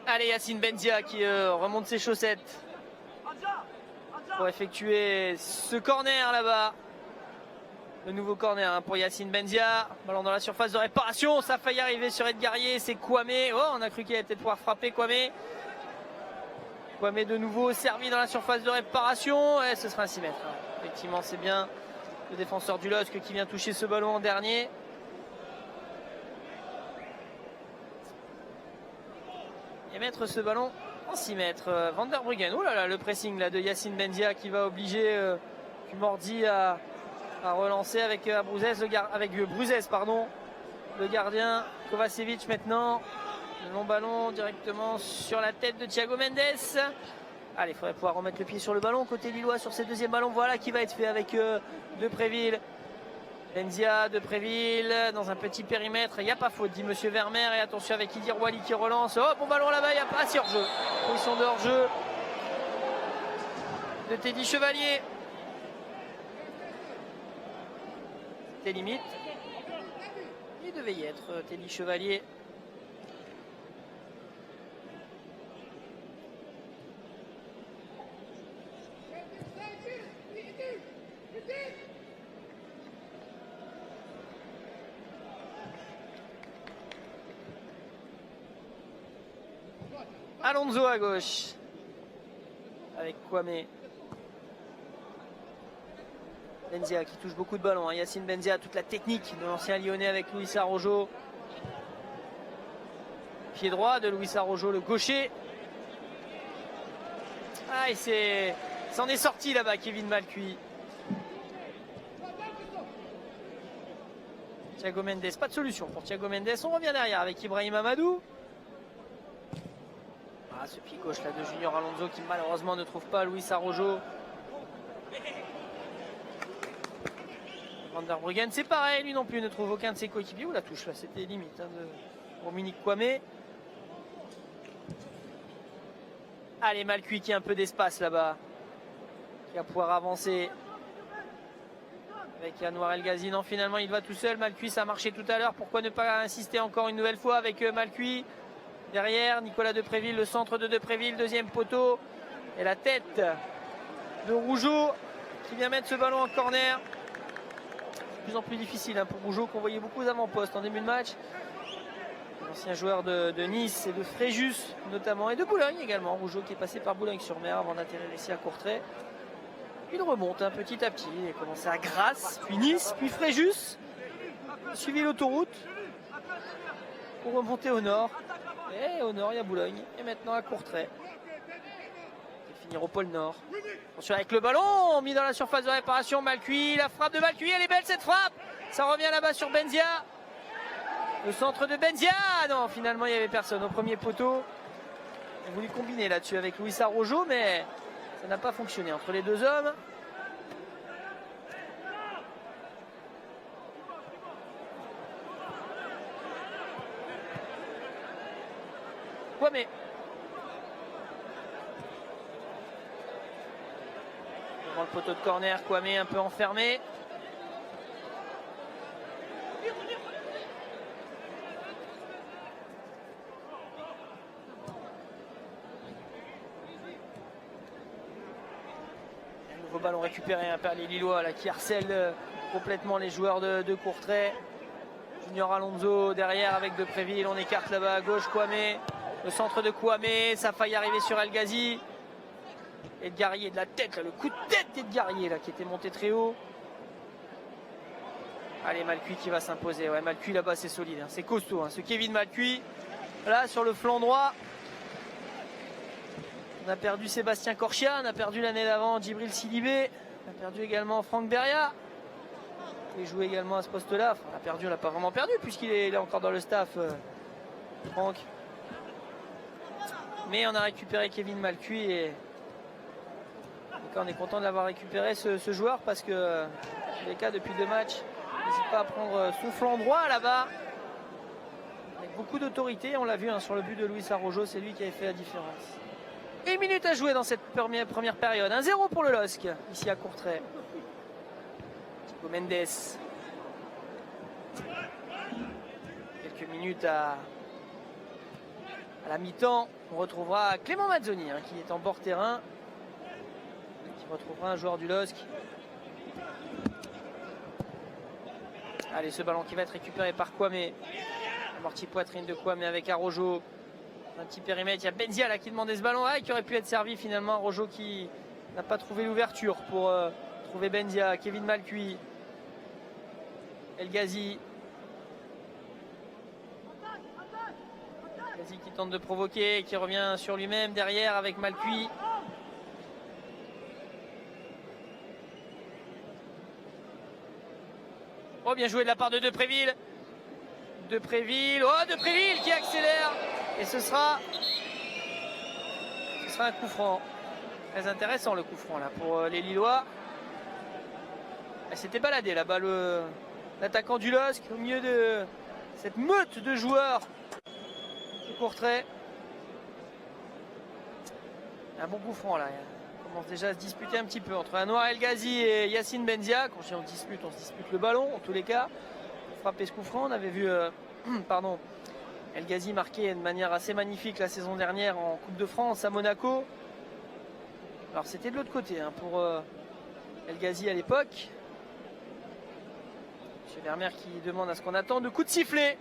Speaker 1: Allez, Yacine Benzia qui remonte ses chaussettes pour effectuer ce corner là-bas. Le nouveau corner pour Yacine Benzia. Ballon dans la surface de réparation. Ça a failli arriver sur Edgarier. C'est Kwame. Oh, on a cru qu'il allait peut-être pouvoir frapper Kwame. Kwame de nouveau servi dans la surface de réparation. Et ce sera un 6 mètres. Effectivement, c'est bien le défenseur du LOSC qui vient toucher ce ballon en dernier. Et mettre ce ballon En 6 mètres, Van der Bruggen. Oh là là, le pressing là, de Yacine Benzia qui va obliger Kumordi à relancer avec Bruzès, pardon. Le gardien Kovacevic maintenant. Le long ballon directement sur la tête de Thiago Mendes. Allez, il faudrait pouvoir remettre le pied sur le ballon côté lillois sur ces deuxièmes ballons. Voilà qui va être fait avec Depréville. Benzia, Depréville dans un petit périmètre. Il n'y a pas faute, dit Monsieur Vermeer. Et attention avec Idir Wali qui relance. Oh, bon ballon là-bas, il n'y a pas. Si, hors-jeu. Position de hors-jeu de Teddy Chevalier. C'était limite. Il devait y être Teddy Chevalier. Alonso à gauche avec Kwame. Benzia qui touche beaucoup de ballons. Yacine Benzia, toute la technique de l'ancien Lyonnais avec Luis Araujo. Pied droit de Luis Araujo, le gaucher. Ah, il s'en est sorti là-bas, Kevin Malcuit. Thiago Mendes, pas de solution pour Thiago Mendes. On revient derrière avec Ibrahim Amadou. Ah, ce pied gauche là de Junior Alonso qui malheureusement ne trouve pas Luis Araujo. Van der Bruggen, c'est pareil, lui non plus ne trouve aucun de ses coéquipiers. Où la touche là, c'était limite pour Munich Kwame. Allez, Malcuit qui a un peu d'espace là-bas, qui va pouvoir avancer avec Anwar El Ghazi. Non, finalement il va tout seul. Malcuit, ça a marché tout à l'heure, pourquoi ne pas insister encore une nouvelle fois avec Malcuit. Derrière, Nicolas Depréville, le centre de Depréville, deuxième poteau. Et la tête de Rougeau qui vient mettre ce ballon en corner. De plus en plus difficile pour Rougeau qu'on voyait beaucoup aux avant-postes en début de match. Ancien joueur de Nice et de Fréjus notamment, et de Boulogne également. Rougeau qui est passé par Boulogne-sur-Mer avant d'atterrir ici à Courtrai. Il remonte petit à petit. Il a commencé à Grasse, puis Nice, puis Fréjus. Suivi l'autoroute pour remonter au nord. Et au nord, il y a Boulogne. Et maintenant à Courtrai. Et finir au pôle Nord. Attention avec le ballon, mis dans la surface de réparation. Malcuit, la frappe de Malcuit, elle est belle cette frappe. Ça revient là-bas sur Benzia. Le centre de Benzia. Non, finalement, il n'y avait personne au premier poteau. Il a voulu combiner là-dessus avec Luis Araujo, mais ça n'a pas fonctionné entre les deux hommes. Kwame. Devant le poteau de corner, Kwame un peu enfermé. Un nouveau ballon récupéré par les Lillois là, qui harcèlent complètement les joueurs de Courtrai. Junior Alonso derrière avec Depréville. On écarte là-bas à gauche Kwame. Le centre de Kwame, ça faille arriver sur El Ghazi. Edgarié de la tête, là, le coup de tête d'Edgarié là, qui était monté très haut. Allez, Malcuit qui va s'imposer. Ouais, Malcuit là-bas, c'est solide, c'est costaud. Ce Kevin Malcuit, là sur le flanc droit. On a perdu Sébastien Corchia, on a perdu l'année d'avant Djibril Sidibé. On a perdu également Franck Beria. Il joue également à ce poste-là. Enfin, on a perdu, on l'a pas vraiment perdu puisqu'il est encore dans le staff, Franck. Mais on a récupéré Kevin Malcuit et on est content de l'avoir récupéré ce joueur parce que dans tous les cas depuis 2 matchs, n'hésite pas à prendre son flanc droit là-bas avec beaucoup d'autorité. On l'a vu sur le but de Luis Araujo, c'est lui qui avait fait la différence. 1 minute à jouer dans cette première période. 1-0 pour le LOSC ici à Courtrai. Thiago Mendes. Quelques minutes à la mi-temps. On retrouvera Clément Mazzoni qui est en bord terrain. Qui retrouvera un joueur du LOSC. Allez, ce ballon qui va être récupéré par Kwame. Amorti poitrine de Kwame avec Araujo. Un petit périmètre. Il y a Benzia là qui demandait ce ballon. Qui aurait pu être servi finalement. Araujo qui n'a pas trouvé l'ouverture pour trouver Benzia. Kevin Malcuit. El Ghazi. Gazi qui tente de provoquer, qui revient sur lui-même derrière avec Malcuit. Oh, bien joué de la part de Depréville. Depréville qui accélère. Et ce sera un coup franc. Très intéressant le coup franc là pour les Lillois. Elle s'était baladée là-bas l'attaquant du LOSC au milieu de cette meute de joueurs de Courtrai. Un bon coup franc là. On commence déjà à se disputer un petit peu entre Anouar El Ghazi et Yacine Benzia. Quand on se dispute le ballon en tous les cas. Frapper ce coup franc, on avait vu El Ghazi marquer de manière assez magnifique la saison dernière en Coupe de France à Monaco. Alors c'était de l'autre côté pour El Ghazi à l'époque. M. Vermeer qui demande à ce qu'on attend de coups de sifflet.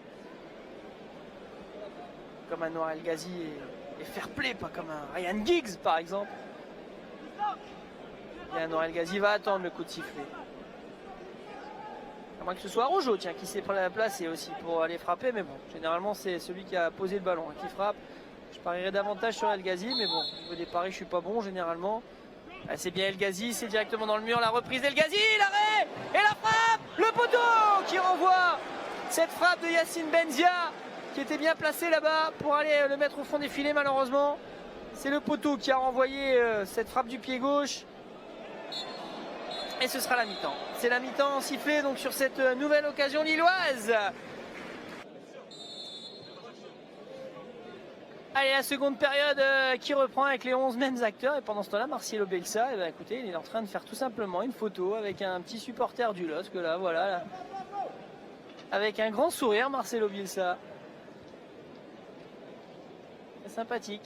Speaker 1: Comme Anouar El Ghazi est fair play, pas comme un Ryan Giggs par exemple. Et Anouar El Ghazi va attendre le coup de sifflet. À moins que ce soit Rojo qui s'est placé aussi pour aller frapper, mais bon, généralement c'est celui qui a posé le ballon qui frappe. Je parierais davantage sur El Ghazi, mais bon, au niveau des paris, je suis pas bon généralement. Ah, c'est bien El Ghazi, c'est directement dans le mur, la reprise d'El Ghazi, l'arrêt et la frappe, le poteau qui renvoie cette frappe de Yacine Benzia qui était bien placé là-bas pour aller le mettre au fond des filets. Malheureusement, c'est le poteau qui a renvoyé cette frappe du pied gauche. Et ce sera la mi-temps. C'est la mi-temps sifflée donc sur cette nouvelle occasion lilloise. Allez, la seconde période qui reprend avec les 11 mêmes acteurs. Et pendant ce temps-là, Marcelo Bielsa, écoutez, il est en train de faire tout simplement une photo avec un petit supporter du LOSC. Là, voilà. Là. Avec un grand sourire, Marcelo Bielsa. C'est sympathique.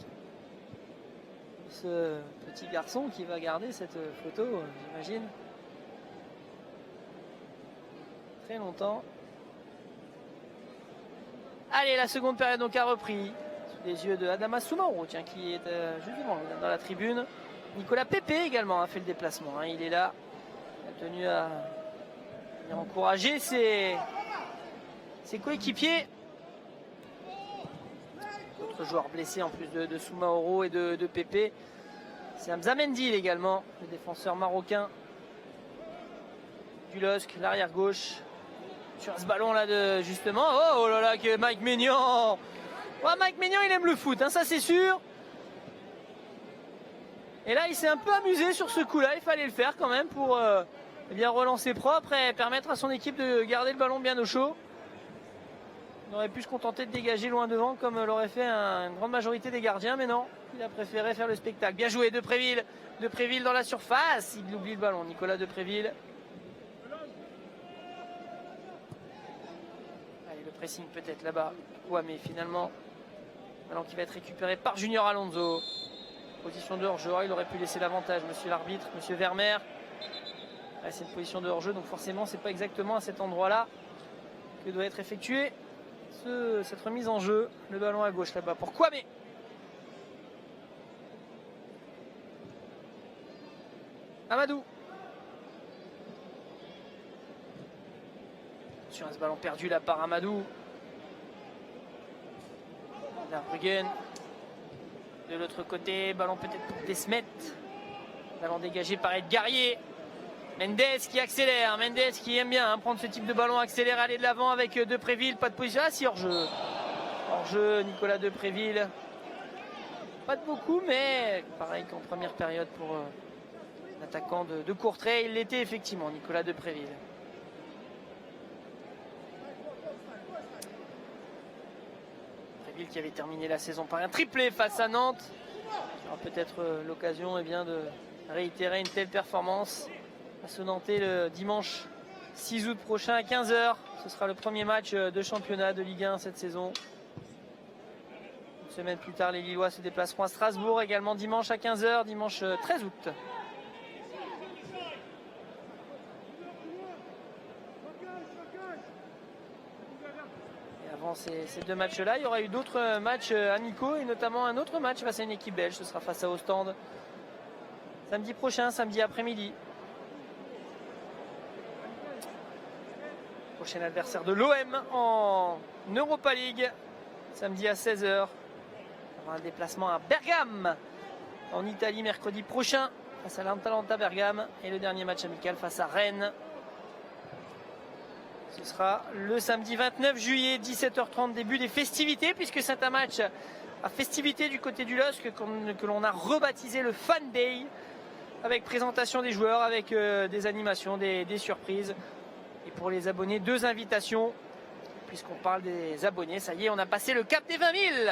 Speaker 1: Ce petit garçon qui va garder cette photo, j'imagine. Très longtemps. Allez, la seconde période donc a repris. Sous les yeux de Adama Soumaoro, qui est justement dans la tribune. Nicolas Pepe également a fait le déplacement. Il est là. Il a tenu à encourager ses coéquipiers. Autre joueur blessé en plus de Soumaoro et de Pepe. C'est Hamza Mendil également, le défenseur marocain du LOSC, l'arrière gauche. Sur ce ballon là justement. Oh là là, que Mike Maignan. Ouais, Mike Maignan il aime le foot, ça c'est sûr. Et là il s'est un peu amusé sur ce coup là, il fallait le faire quand même pour bien relancer propre et permettre à son équipe de garder le ballon bien au chaud. On aurait pu se contenter de dégager loin devant comme l'aurait fait une grande majorité des gardiens, mais non, il a préféré faire le spectacle. Bien joué Depréville. Depréville dans la surface, il oublie le ballon, Nicolas Depréville. Allez, le pressing peut-être là-bas. Ouais, mais finalement, ballon qui va être récupéré par Junior Alonso. Position de hors-jeu, il aurait pu laisser l'avantage, monsieur l'arbitre, monsieur Vermeer. C'est une position de hors-jeu, donc forcément, c'est pas exactement à cet endroit-là que doit être effectuée cette remise en jeu. Le ballon à gauche là-bas pour Kwame. Amadou. Sur ce ballon perdu là par Amadou. Bruggen. De l'autre côté, ballon peut-être pour Desmet. Ballon dégagé par Edgarier. Mendes qui accélère, Mendes qui aime bien prendre ce type de ballon, accélérer, aller de l'avant avec Depréville, pas de position. Ah si, hors-jeu. Hors-jeu, Nicolas Depréville. Pas de beaucoup, mais pareil qu'en première période pour l'attaquant de Courtrai, il l'était effectivement, Nicolas Depréville. Depréville qui avait terminé la saison par un triplé face à Nantes. Il y aura peut-être l'occasion de réitérer une telle performance à ce Nantais le dimanche 6 août prochain à 15 h. Ce sera le premier match de championnat de Ligue 1 cette saison. Une semaine plus tard, les Lillois se déplaceront à Strasbourg également dimanche à 15 h, dimanche 13 août. Et avant ces deux matchs-là, il y aura eu d'autres matchs amicaux et notamment un autre match face à une équipe belge. Ce sera face à Ostende samedi prochain, samedi après-midi. Prochain adversaire de l'OM en Europa League, samedi à 16 h. un déplacement à Bergame en Italie mercredi prochain face à l'Atalanta Bergame et le dernier match amical face à Rennes. Ce sera le samedi 29 juillet, 17h30, début des festivités, puisque c'est un match à festivité du côté du LOSC que l'on a rebaptisé le Fan Day, avec présentation des joueurs, avec des animations, des surprises. Et pour les abonnés, 2 invitations, puisqu'on parle des abonnés. Ça y est, on a passé le cap des 20 000.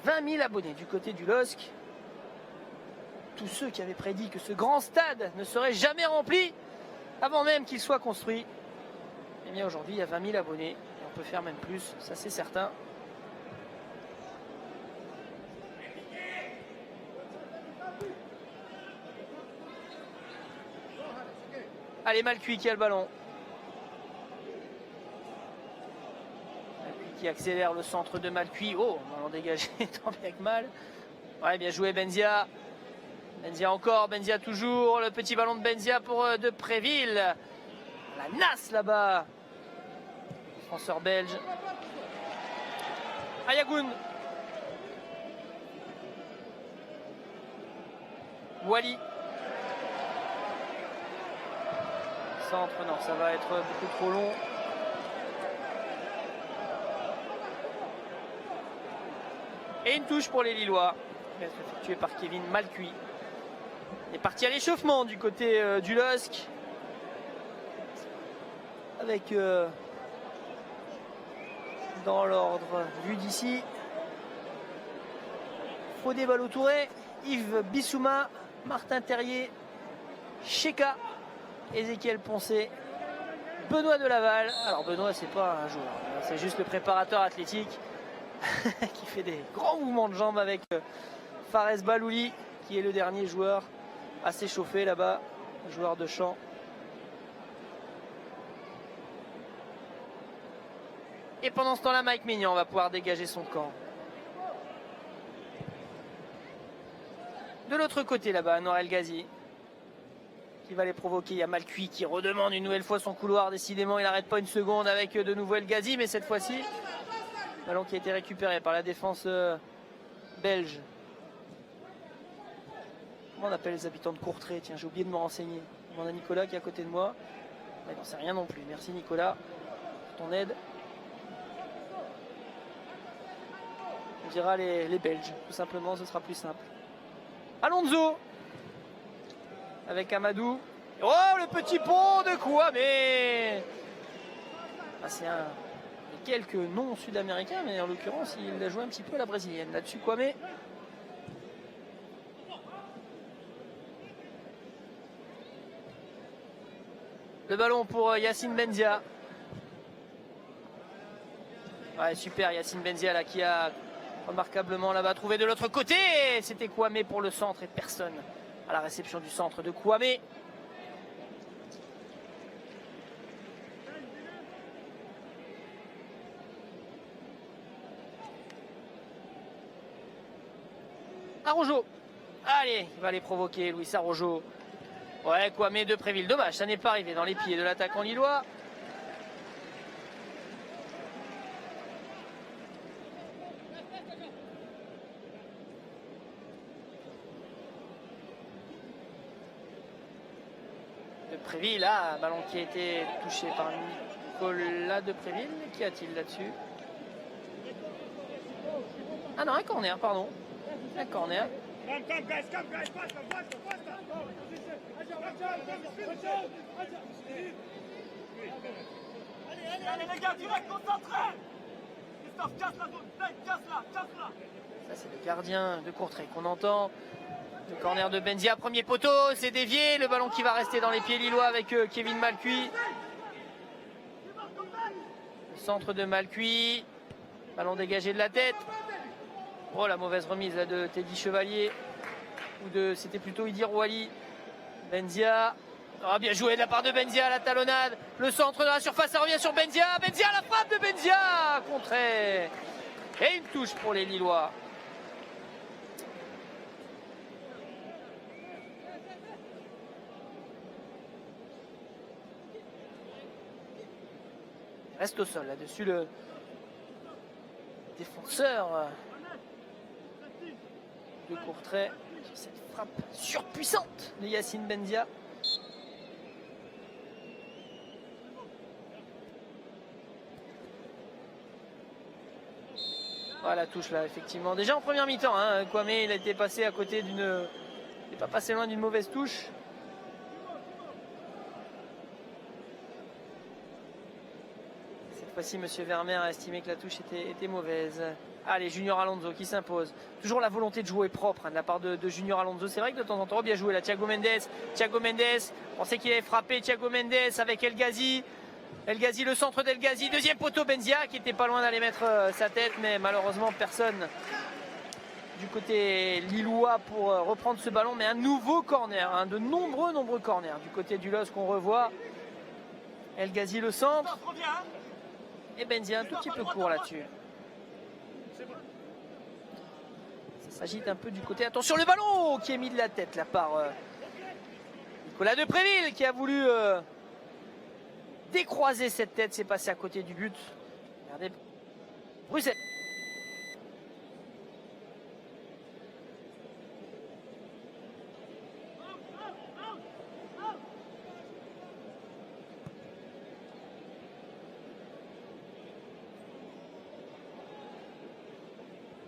Speaker 1: 20 000 abonnés du côté du LOSC. Tous ceux qui avaient prédit que ce grand stade ne serait jamais rempli avant même qu'il soit construit. Et bien aujourd'hui, il y a 20 000 abonnés. Et on peut faire même plus, ça c'est certain. Allez, Malcuit qui a le ballon. Malcuit qui accélère le centre de Malcuit. Oh, ballon dégagé, tant bien que mal. Ouais, bien joué Benzia. Benzia encore, Benzia toujours. Le petit ballon de Benzia pour De Préville. La nasse là-bas. Défenseur belge. Ayagoun. Wally. Centre, non, ça va être beaucoup trop long. Et une touche pour les Lillois. Effectuée par Kevin Malcuit. Il est parti à l'échauffement du côté du LOSC. Avec dans l'ordre vu d'ici Fodé Ballo-Touré, Yves Bissouma, Martin Terrier, Cheka, Ézéchiel Poncé, Benoît de Laval. Alors Benoît, c'est pas un joueur, c'est juste le préparateur athlétique qui fait des grands mouvements de jambes avec Fares Balouli, qui est le dernier joueur à s'échauffer là-bas, joueur de champ. Et pendant ce temps-là, Mike Maignan va pouvoir dégager son camp. De l'autre côté là-bas, Noël Gazi qui va les provoquer. Il y a Malcuit qui redemande une nouvelle fois son couloir. Décidément, il n'arrête pas une seconde avec de nouveau El Ghazi, mais cette fois-ci, ballon qui a été récupéré par la défense belge. Comment on appelle les habitants de Courtrai? Tiens, j'ai oublié de me renseigner. Je demande à Nicolas qui est à côté de moi. Il n'en sait rien non plus. Merci Nicolas pour ton aide. On dira les Belges, tout simplement, ce sera plus simple. Alonso avec Amadou. Oh, le petit pont de Kouamé. Ah, c'est un quelques noms sud-américains, mais en l'occurrence, il a joué un petit peu à la brésilienne. Là-dessus, Kouamé. Le ballon pour Yacine Benzia. Ouais, super, Yacine Benzia là qui a remarquablement là-bas trouvé de l'autre côté. C'était Kouamé pour le centre et personne à la réception du centre de Kouamé. Araujo. Allez, il va les provoquer, Luis Araujo. Ouais, Kouamé de Préville. Dommage, ça n'est pas arrivé dans les pieds de l'attaquant lillois. De Préville, là, un ballon qui a été touché par Nicolas de Préville. Qu'y a-t-il là-dessus? Ah non, un corner, pardon. Un corner.
Speaker 2: Allez les gars, direct, concentrés. Christophe, casse la zone, casse là.
Speaker 1: Ça c'est le gardien de Courtrai qu'on entend. Le corner de Benzia, premier poteau, c'est dévié. Le ballon qui va rester dans les pieds lillois avec Kevin Malcuit. Le centre de Malcuit. Ballon dégagé de la tête. Oh, la mauvaise remise là, de Teddy Chevalier. Ou de, c'était plutôt Idir Wally. Benzia. Ah, bien joué de la part de Benzia, la talonnade. Le centre de la surface, ça revient sur Benzia. Benzia, la frappe de Benzia. Contré. Et une touche pour les Lillois. Reste au sol là-dessus le défenseur de Courtrai. Cette frappe surpuissante de Yacine Benzia. Voilà la touche là, effectivement. Déjà en première mi-temps, hein, Kwame il a été passé à côté d'une. Il n'est pas passé loin d'une mauvaise touche. Cette fois-ci, M. Vermeer a estimé que la touche était mauvaise. Allez, Junior Alonso qui s'impose. Toujours la volonté de jouer propre hein, de la part de Junior Alonso. C'est vrai que de temps en temps, bien joué là. Thiago Mendes, on sait qu'il avait frappé Thiago Mendes avec El Ghazi. El Ghazi, le centre d'El Ghazi. Deuxième poteau, Benzia qui était pas loin d'aller mettre sa tête. Mais malheureusement, personne du côté lillois pour reprendre ce ballon. Mais un nouveau corner, hein, de nombreux corners du côté du LOSC qu'on revoit. El Ghazi, le centre. Et Benzia un tout petit peu court là-dessus. Ça s'agite un peu du côté. Attention, le ballon qui est mis de la tête là par Nicolas Depréville qui a voulu décroiser cette tête. C'est passé à côté du but. Regardez. Bruxelles.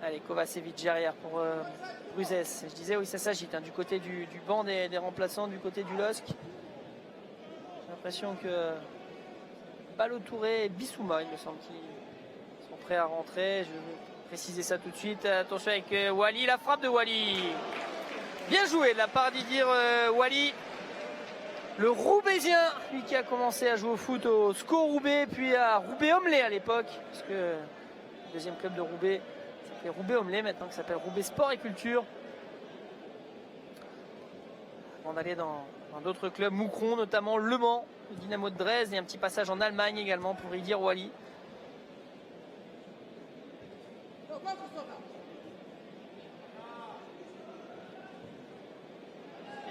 Speaker 1: Allez, Kovacevic derrière pour Bruzès. Je disais, oui, ça s'agite hein, du côté du banc des remplaçants, du côté du LOSC. J'ai l'impression que Balotouré et Bissouma, il me semble, qui sont prêts à rentrer. Je vais préciser ça tout de suite. Attention avec Wally, la frappe de Wally. Bien joué de la part d'Idir Wally. Le Roubaisien, lui qui a commencé à jouer au foot au SCO Roubaix, puis à Roubaix-Homelay à l'époque, parce que le deuxième club de Roubaix, c'est Roubaix-Homelay maintenant, qui s'appelle Roubaix Sport et Culture. Avant d'aller dans d'autres clubs, Moucron notamment, Le Mans, le Dynamo de Dresde et un petit passage en Allemagne également pour Idir Wally.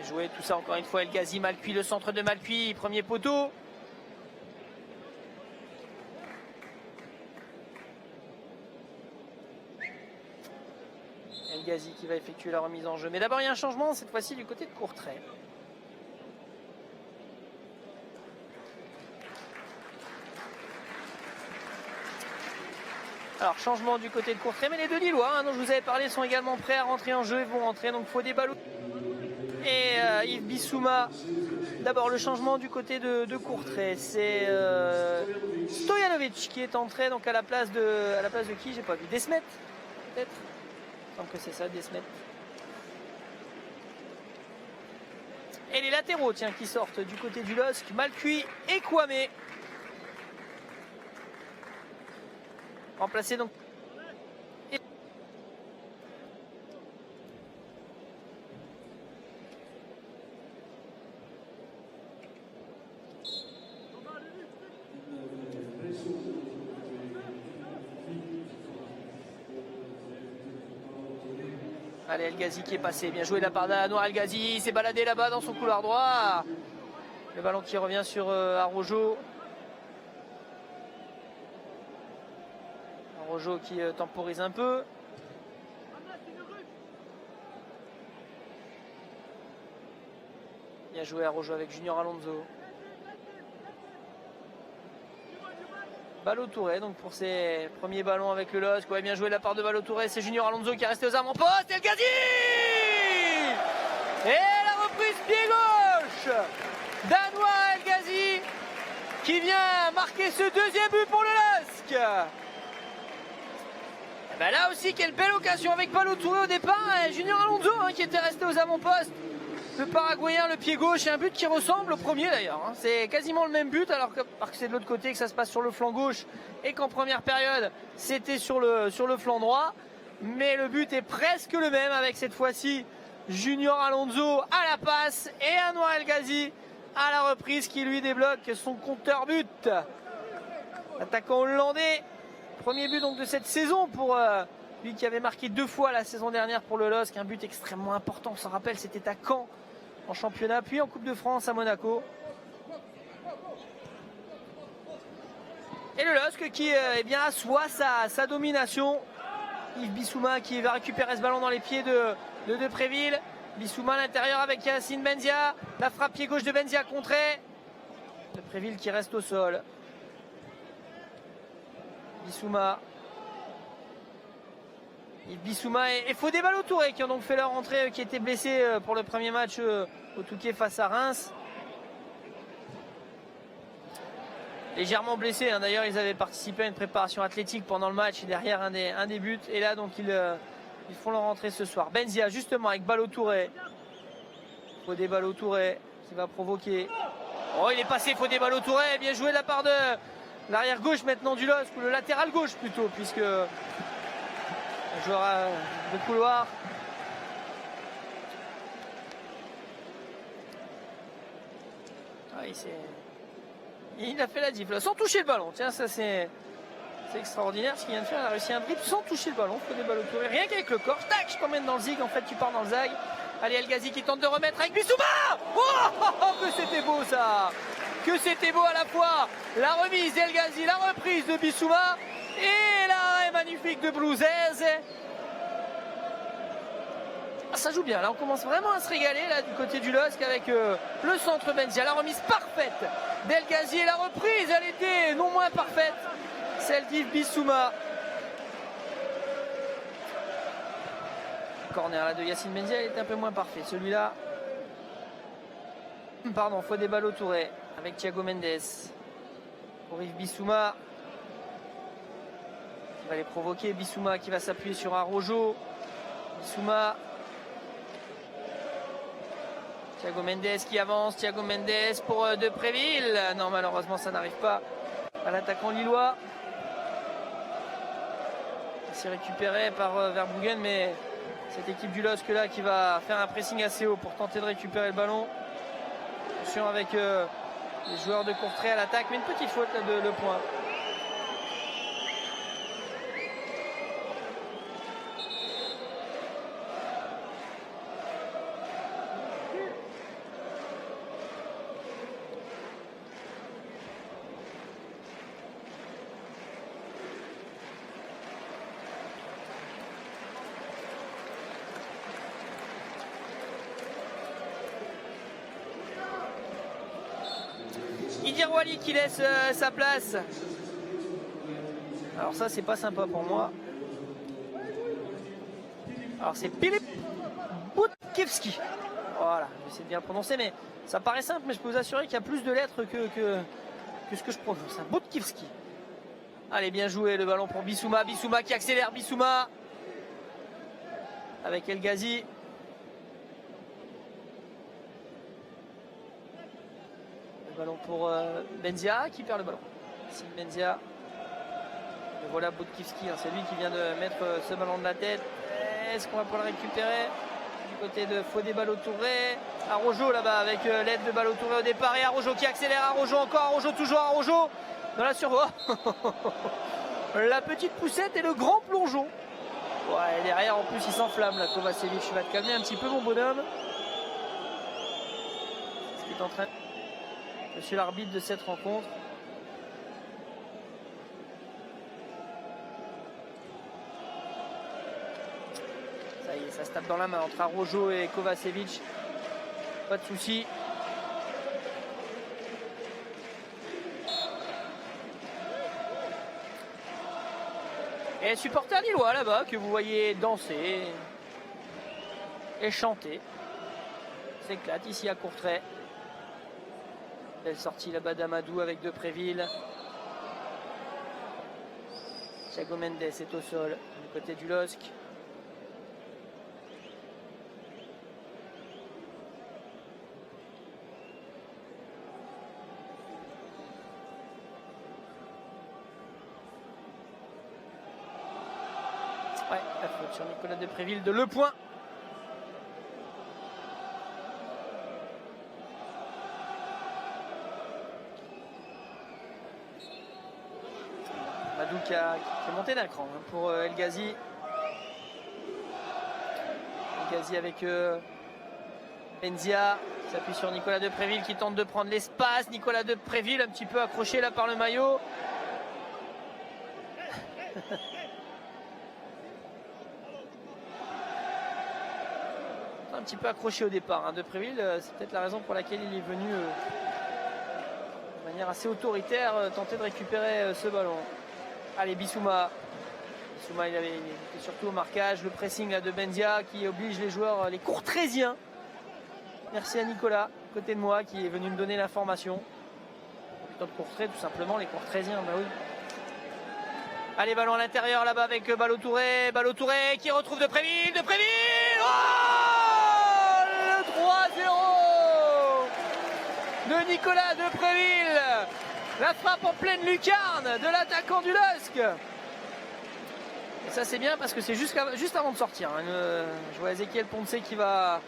Speaker 1: Et joué tout ça encore une fois El Ghazi, mal cuit, le centre de Malcuit, premier poteau. El Ghazi qui va effectuer la remise en jeu. Mais d'abord il y a un changement, cette fois-ci du côté de Courtrai. Alors changement du côté de Courtrai, mais les deux Lillois hein, dont je vous avais parlé sont également prêts à rentrer en jeu et vont rentrer. Donc Fodé Balou et Yves Bissouma. D'abord le changement du côté de Courtrai. C'est Stojanovic qui est entré donc à la place de qui? J'ai pas vu. Desmet peut-être. Il me semble que c'est ça, Desmet. Et les latéraux tiens, qui sortent du côté du LOSC, Malcuit et Kwame. Remplacé donc. Allez, El Ghazi qui est passé, bien joué de la part d'Anoir. El Ghazi s'est baladé là-bas dans son couloir droit. Le ballon qui revient sur Arrojo. Arrojo qui temporise un peu. Bien joué Arrojo avec Junior Alonso. Balotouré donc pour ses premiers ballons avec le LOSC. Ouais, bien joué de la part de Balotouré. C'est Junior Alonso qui est resté aux avant-postes. El Ghazi et la reprise pied gauche d'Anoir El Ghazi qui vient marquer ce deuxième but pour le LOSC. Ben là aussi, quelle belle occasion avec Balotouré au départ. Et Junior Alonso hein, qui était resté aux avant-postes. Le Paraguayen, le pied gauche, et un but qui ressemble au premier d'ailleurs. Hein. C'est quasiment le même but, alors que c'est de l'autre côté que ça se passe sur le flanc gauche et qu'en première période, c'était sur le flanc droit. Mais le but est presque le même avec cette fois-ci Junior Alonso à la passe et Anoir El Ghazi à la reprise qui lui débloque son compteur but. Attaquant hollandais, premier but donc de cette saison pour lui qui avait marqué 2 fois la saison dernière pour le LOSC. Un but extrêmement important, on s'en rappelle, c'était à Caen en championnat, puis en Coupe de France à Monaco. Et le LOSC qui eh bien, assoit sa domination Yves Bissouma qui va récupérer ce ballon dans les pieds de Depréville. Bissouma à l'intérieur avec Yacine Benzia. La frappe pied gauche de Benzia contrée. Depréville qui reste au sol. Bissouma. Yves Bissouma et Fodé Ballo-Touré qui ont donc fait leur entrée, qui étaient blessés pour le premier match au Touquet face à Reims. Légèrement blessés, hein. D'ailleurs ils avaient participé à une préparation athlétique pendant le match derrière un des buts. Et là donc ils font leur entrée ce soir. Benzia justement avec Ballo-Touré. Fodé Ballo-Touré qui va provoquer. Oh, il est passé Fodé Ballo-Touré, bien joué de la part de l'arrière gauche maintenant du LOSC, ou le latéral gauche plutôt, puisque un joueur de couloir. Ah, il a fait la diff là, sans toucher le ballon. Tiens, ça c'est extraordinaire ce qu'il vient de faire. Il a réussi un dribble sans toucher le ballon. Fodé Ballo-Touré, rien qu'avec le corps. Tac, je t'emmène dans le zig. En fait, tu pars dans le zag. Allez, El Ghazi qui tente de remettre avec Bissouma. Oh, que c'était beau ça. Que c'était beau à la fois. La remise d'El Ghazi, la reprise de Bissouma et l'arrêt magnifique de Blouzez. Ah, ça joue bien. Là, on commence vraiment à se régaler là du côté du LOSC avec le centre Benzia. La remise parfaite d'El Ghazi et la reprise, elle était non moins parfaite. Celle d'Yves Bissouma. Corner là de Yacine Benzia, il était un peu moins parfait. Celui-là, pardon, Fodé Ballo-Touré avec Thiago Mendes pour Yves Bissouma qui va les provoquer. Bissouma qui va s'appuyer sur Araujo. Bissouma, Thiago Mendes qui avance. Thiago Mendes pour Depréville. Non, malheureusement, ça n'arrive pas à l'attaquant lillois. C'est récupéré par Verbruggen, mais cette équipe du LOSC là qui va faire un pressing assez haut pour tenter de récupérer le ballon. Attention avec les joueurs de Courtrai à l'attaque, mais une petite faute là de Le Point. Idir Wali qui laisse sa place. Alors ça c'est pas sympa pour moi. Alors c'est Filip Butkiewski. Voilà, j'essaie de bien prononcer, mais ça paraît simple, mais je peux vous assurer qu'il y a plus de lettres que ce que je prononce. Butkiewski. Allez, bien joué, le ballon pour Bissouma. Bissouma qui accélère, Bissouma avec El Ghazi. Ballon pour Benzia qui perd le ballon. Ici Benzia. Et voilà Butkiewski, hein, c'est lui qui vient de mettre ce ballon de la tête. Est-ce qu'on va pouvoir le récupérer du côté de Fodé Ballo-Touré? Araujo là-bas avec l'aide de Ballo-Touré au départ et Araujo qui accélère. Araujo encore, Araujo toujours, Araujo dans la survoie. La petite poussette et le grand plongeon. Ouais, derrière en plus il s'enflamme là. Kovacevic, tu vas te calmer un petit peu mon bonhomme. Ce qui est en train. Monsieur l'arbitre de cette rencontre. Ça y est, ça se tape dans la main entre Araujo et Kovacevic. Pas de souci. Et les supporters lillois là-bas que vous voyez danser et chanter. S'éclate ici à Courtrai. Belle sortie là-bas d'Amadou avec Depréville. Thiago Mendes est au sol du côté du LOSC. Ouais, la faute sur Nicolas Depréville de Le Point. Amadou qui est monté d'un cran hein, pour El Ghazi. El Ghazi avec Benzia qui s'appuie sur Nicolas Depréville qui tente de prendre l'espace. Nicolas Depréville un petit peu accroché là par le maillot. un petit peu accroché au départ. Hein. Depréville, c'est peut-être la raison pour laquelle il est venu de manière assez autoritaire tenter de récupérer ce ballon. Allez, Bissouma. Bissouma, il était surtout au marquage. Le pressing là, de Benzia qui oblige les joueurs, les courtrésiens. Merci à Nicolas, côté de moi, qui est venu me donner l'information. Plutôt de Courtrai, tout simplement, les courtrésiens, bah oui. Allez, ballon à l'intérieur là-bas avec Ballo-Touré. Ballo-Touré qui retrouve Depréville. Depréville, oh, le 3-0 de Nicolas Depréville. La frappe en pleine lucarne de l'attaquant du LOSC. Et ça c'est bien parce que c'est juste avant de sortir. Hein. Je vois Ezequiel Ponce qui va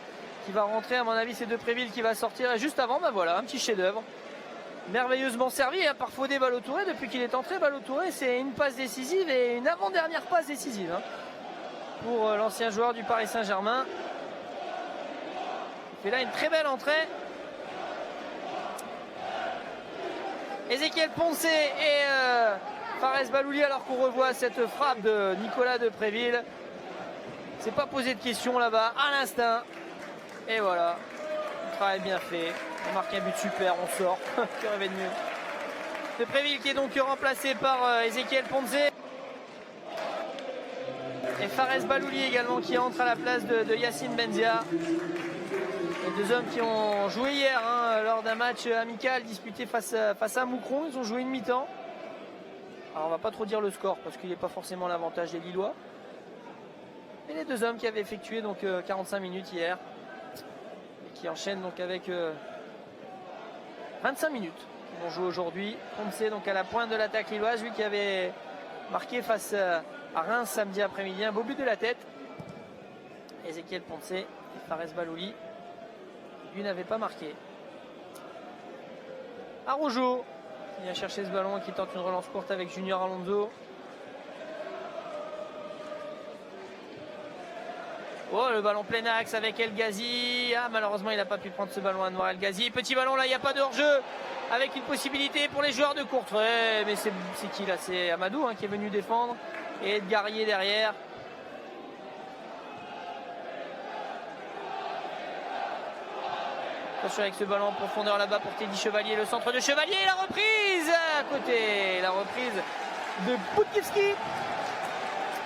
Speaker 1: rentrer. À mon avis, c'est Depréville qui va sortir. Et juste avant, ben voilà, un petit chef-d'œuvre. Merveilleusement servi hein, par Fodé Ballo-Touré. Depuis qu'il est entré, Ballo-Touré, c'est une passe décisive et une avant-dernière passe décisive hein, pour l'ancien joueur du Paris Saint-Germain. Il fait là une très belle entrée. Ezequiel Ponce et Fares Balouli, alors qu'on revoit cette frappe de Nicolas Depréville. C'est pas posé de questions là-bas, à l'instinct. Et voilà, un travail bien fait. On marque un but super, on sort. Que rêver de mieux. Depréville qui est donc remplacé par Ezequiel Ponce. Et Fares Balouli également qui entre à la place de Yacine Benzia. Les deux hommes qui ont joué hier hein, lors d'un match amical disputé face à Moucron. Ils ont joué une mi-temps. Alors on va pas trop dire le score parce qu'il n'est pas forcément l'avantage des Lillois. Et les deux hommes qui avaient effectué donc 45 minutes hier. Et qui enchaînent donc avec 25 minutes. Ils vont jouer aujourd'hui. Ponce donc à la pointe de l'attaque lilloise. Lui qui avait marqué face à Reims samedi après-midi. Un beau but de la tête. Ezequiel Ponce et Fares Balouli. Lui n'avait pas marqué. Araujo qui vient chercher ce ballon et qui tente une relance courte avec Junior Alonso. Oh, le ballon plein axe avec El Ghazi. Ah, malheureusement, il n'a pas pu prendre ce ballon à Noir El Ghazi. Petit ballon là, il n'y a pas de hors-jeu. Avec une possibilité pour les joueurs de Courtrai. Mais c'est qui là? C'est Amadou hein, qui est venu défendre. Et Edgarier derrière. Attention avec ce ballon en profondeur là-bas pour Teddy Chevalier. Le centre de Chevalier. La reprise à côté. La reprise de Boutkiewski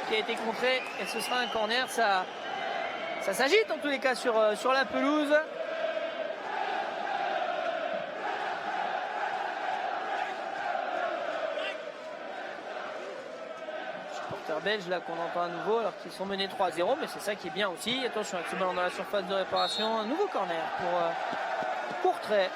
Speaker 1: qui a été contrée. Et ce sera un corner. Ça s'agite en tous les cas sur la pelouse. Supporters belges là qu'on entend à nouveau alors qu'ils sont menés 3-0. Mais c'est ça qui est bien aussi. Attention avec ce ballon dans la surface de réparation. Un nouveau corner pour Courtrai.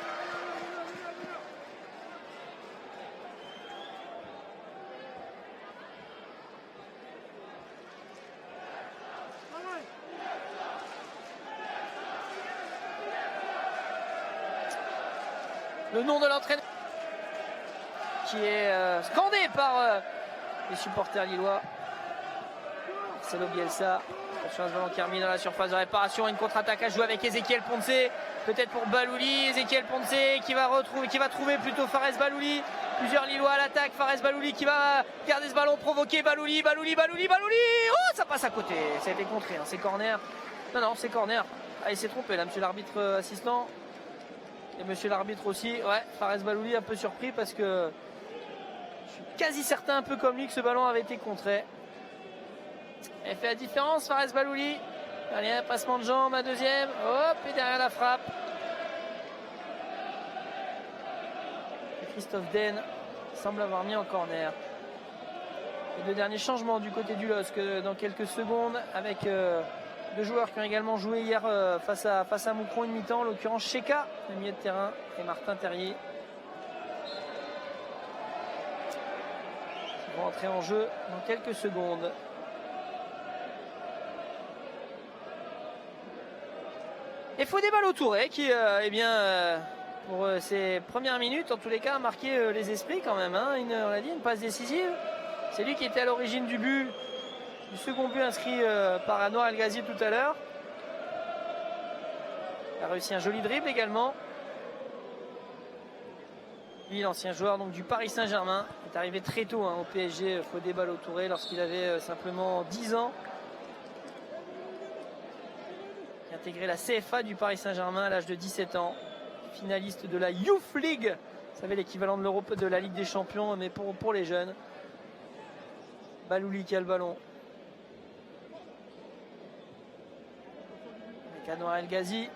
Speaker 1: Le nom de l'entraîneur qui est scandé par les supporters lillois. C'est Bielsa. Attention à ce ballon qui remis dans la surface de réparation. Une contre-attaque à jouer avec Ezequiel Ponce. Peut-être pour Balouli. Ezequiel Ponce qui va trouver plutôt Fares Balouli. Plusieurs Lillois à l'attaque. Fares Balouli qui va garder ce ballon, provoquer Balouli. Oh, ça passe à côté. Ça a été contré. Hein. C'est corner. Non, c'est corner. Ah, il s'est trompé là, monsieur l'arbitre assistant. Et monsieur l'arbitre aussi. Ouais, Fares Balouli un peu surpris parce que je suis quasi certain, un peu comme lui, que ce ballon avait été contré. Elle fait la différence, Fares Balouli. Allez, un passement de jambe, un deuxième. Hop, et derrière la frappe. Et Christophe Den semble avoir mis en corner. Et deux derniers changements du côté du LOSC dans quelques secondes avec deux joueurs qui ont également joué hier face à Moucron une mi-temps, en l'occurrence Cheka, le milieu de terrain, et Martin Terrier. Ils vont entrer en jeu dans quelques secondes. Et Fodé Ballo-Touré qui, pour ses premières minutes, en tous les cas, a marqué les esprits quand même. Hein. On l'a dit, une passe décisive. C'est lui qui était à l'origine du second but inscrit par Anouar El Ghazi tout à l'heure. Il a réussi un joli dribble également. Lui, l'ancien joueur donc, du Paris Saint-Germain, est arrivé très tôt au PSG, Fodé Ballo-Touré, lorsqu'il avait simplement 10 ans. intégré la CFA du Paris Saint-Germain à l'âge de 17 ans. Finaliste de la Youth League. Vous savez, l'équivalent de l'Europe de la Ligue des Champions, mais pour les jeunes. Balouli qui a le ballon. Avec Anwar El Ghazi.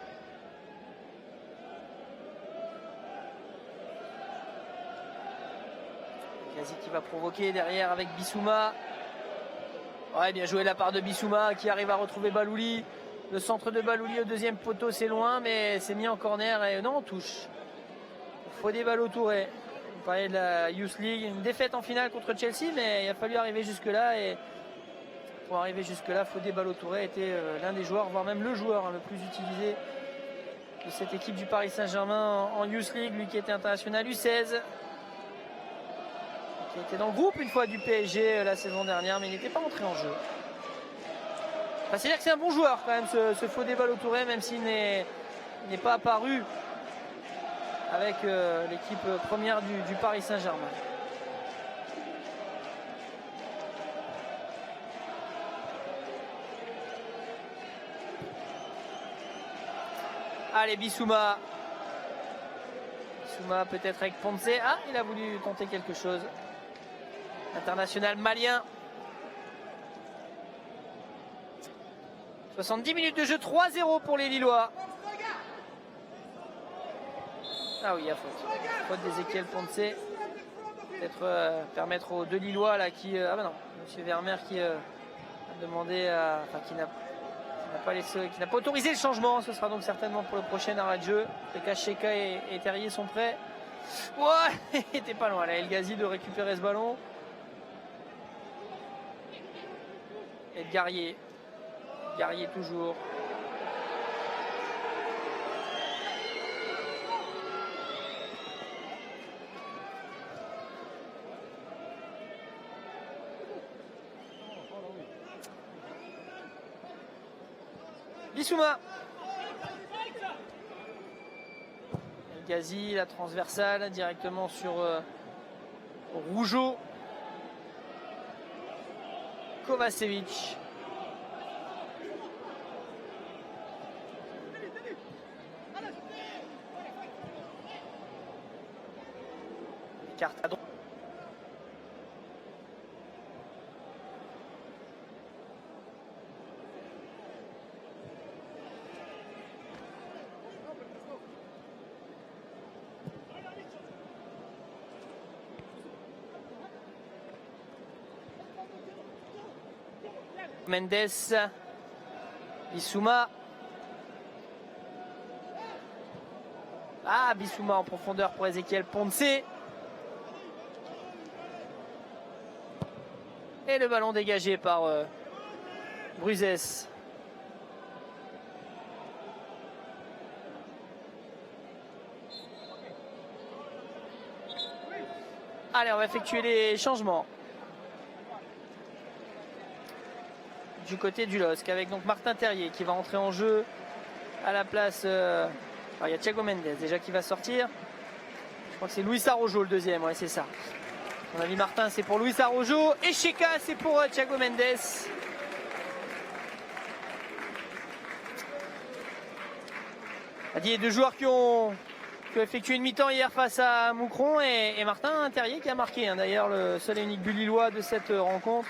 Speaker 1: Ghazi qui va provoquer derrière avec Bissouma. Ouais, bien joué la part de Bissouma qui arrive à retrouver Balouli. Le centre de Balouli au deuxième poteau, c'est loin, mais c'est mis en corner et non, on touche. Fodé Ballo-Touré. On parlait de la Youth League, une défaite en finale contre Chelsea, mais il a fallu arriver jusque-là. Et pour arriver jusque-là, Fodé Ballo-Touré était l'un des joueurs, voire même le joueur le plus utilisé de cette équipe du Paris Saint-Germain en Youth League. Lui qui était international U16, qui était dans le groupe une fois du PSG la saison dernière, mais il n'était pas entré en jeu. Enfin, c'est-à-dire que c'est un bon joueur quand même, ce Fodé Ballo-Touré, même s'il n'est pas apparu avec l'équipe première du Paris Saint-Germain. Allez, Bissouma. Bissouma peut-être avec Ponce. Ah, il a voulu tenter quelque chose. International malien. 70 minutes de jeu, 3-0 pour les Lillois. Ah oui, il y a faute. Faute d'Ezequiel Ponce. Peut-être permettre aux deux Lillois là qui. Ah ben non, M. Vermeer qui a demandé à. Enfin, qui n'a pas autorisé le changement. Ce sera donc certainement pour le prochain arrêt de jeu. Sheka et Terrier sont prêts. Ouais, il était pas loin là, El Ghazi de récupérer ce ballon. Et Guerrier. Guerrier toujours. Bissouma. El Ghazi, la transversale directement sur Rougeau. Kovacevic. Carte à droite. Mendes, Bissouma. Ah, Bissouma en profondeur pour Ezequiel Ponce. Et le ballon dégagé par Bruzès. Allez, on va effectuer les changements. Du côté du LOSC avec donc Martin Terrier qui va entrer en jeu à la place. Alors, il y a Thiago Mendes déjà qui va sortir. Je crois que c'est Luis Araujo le deuxième, ouais, c'est ça. Mon ami Martin, c'est pour Luis Araujo et Sheka, c'est pour Thiago Mendes. Il y a deux joueurs qui ont effectué une mi-temps hier face à Moucron et Martin Terrier qui a marqué. Hein, d'ailleurs, le seul et unique but lillois de cette rencontre.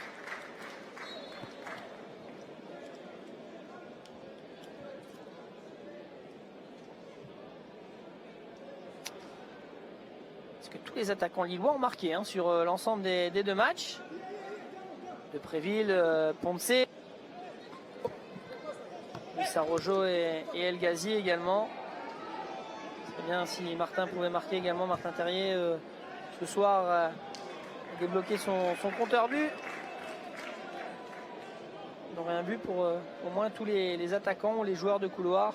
Speaker 1: Tous les attaquants lillois ont marqué hein, sur l'ensemble des deux matchs. De Préville, Ponce, Sarrojo et El Ghazi également. C'est bien si Martin pouvait marquer également, Martin Terrier ce soir débloquer son compteur but. On aurait un but pour au moins tous les attaquants ou les joueurs de couloir.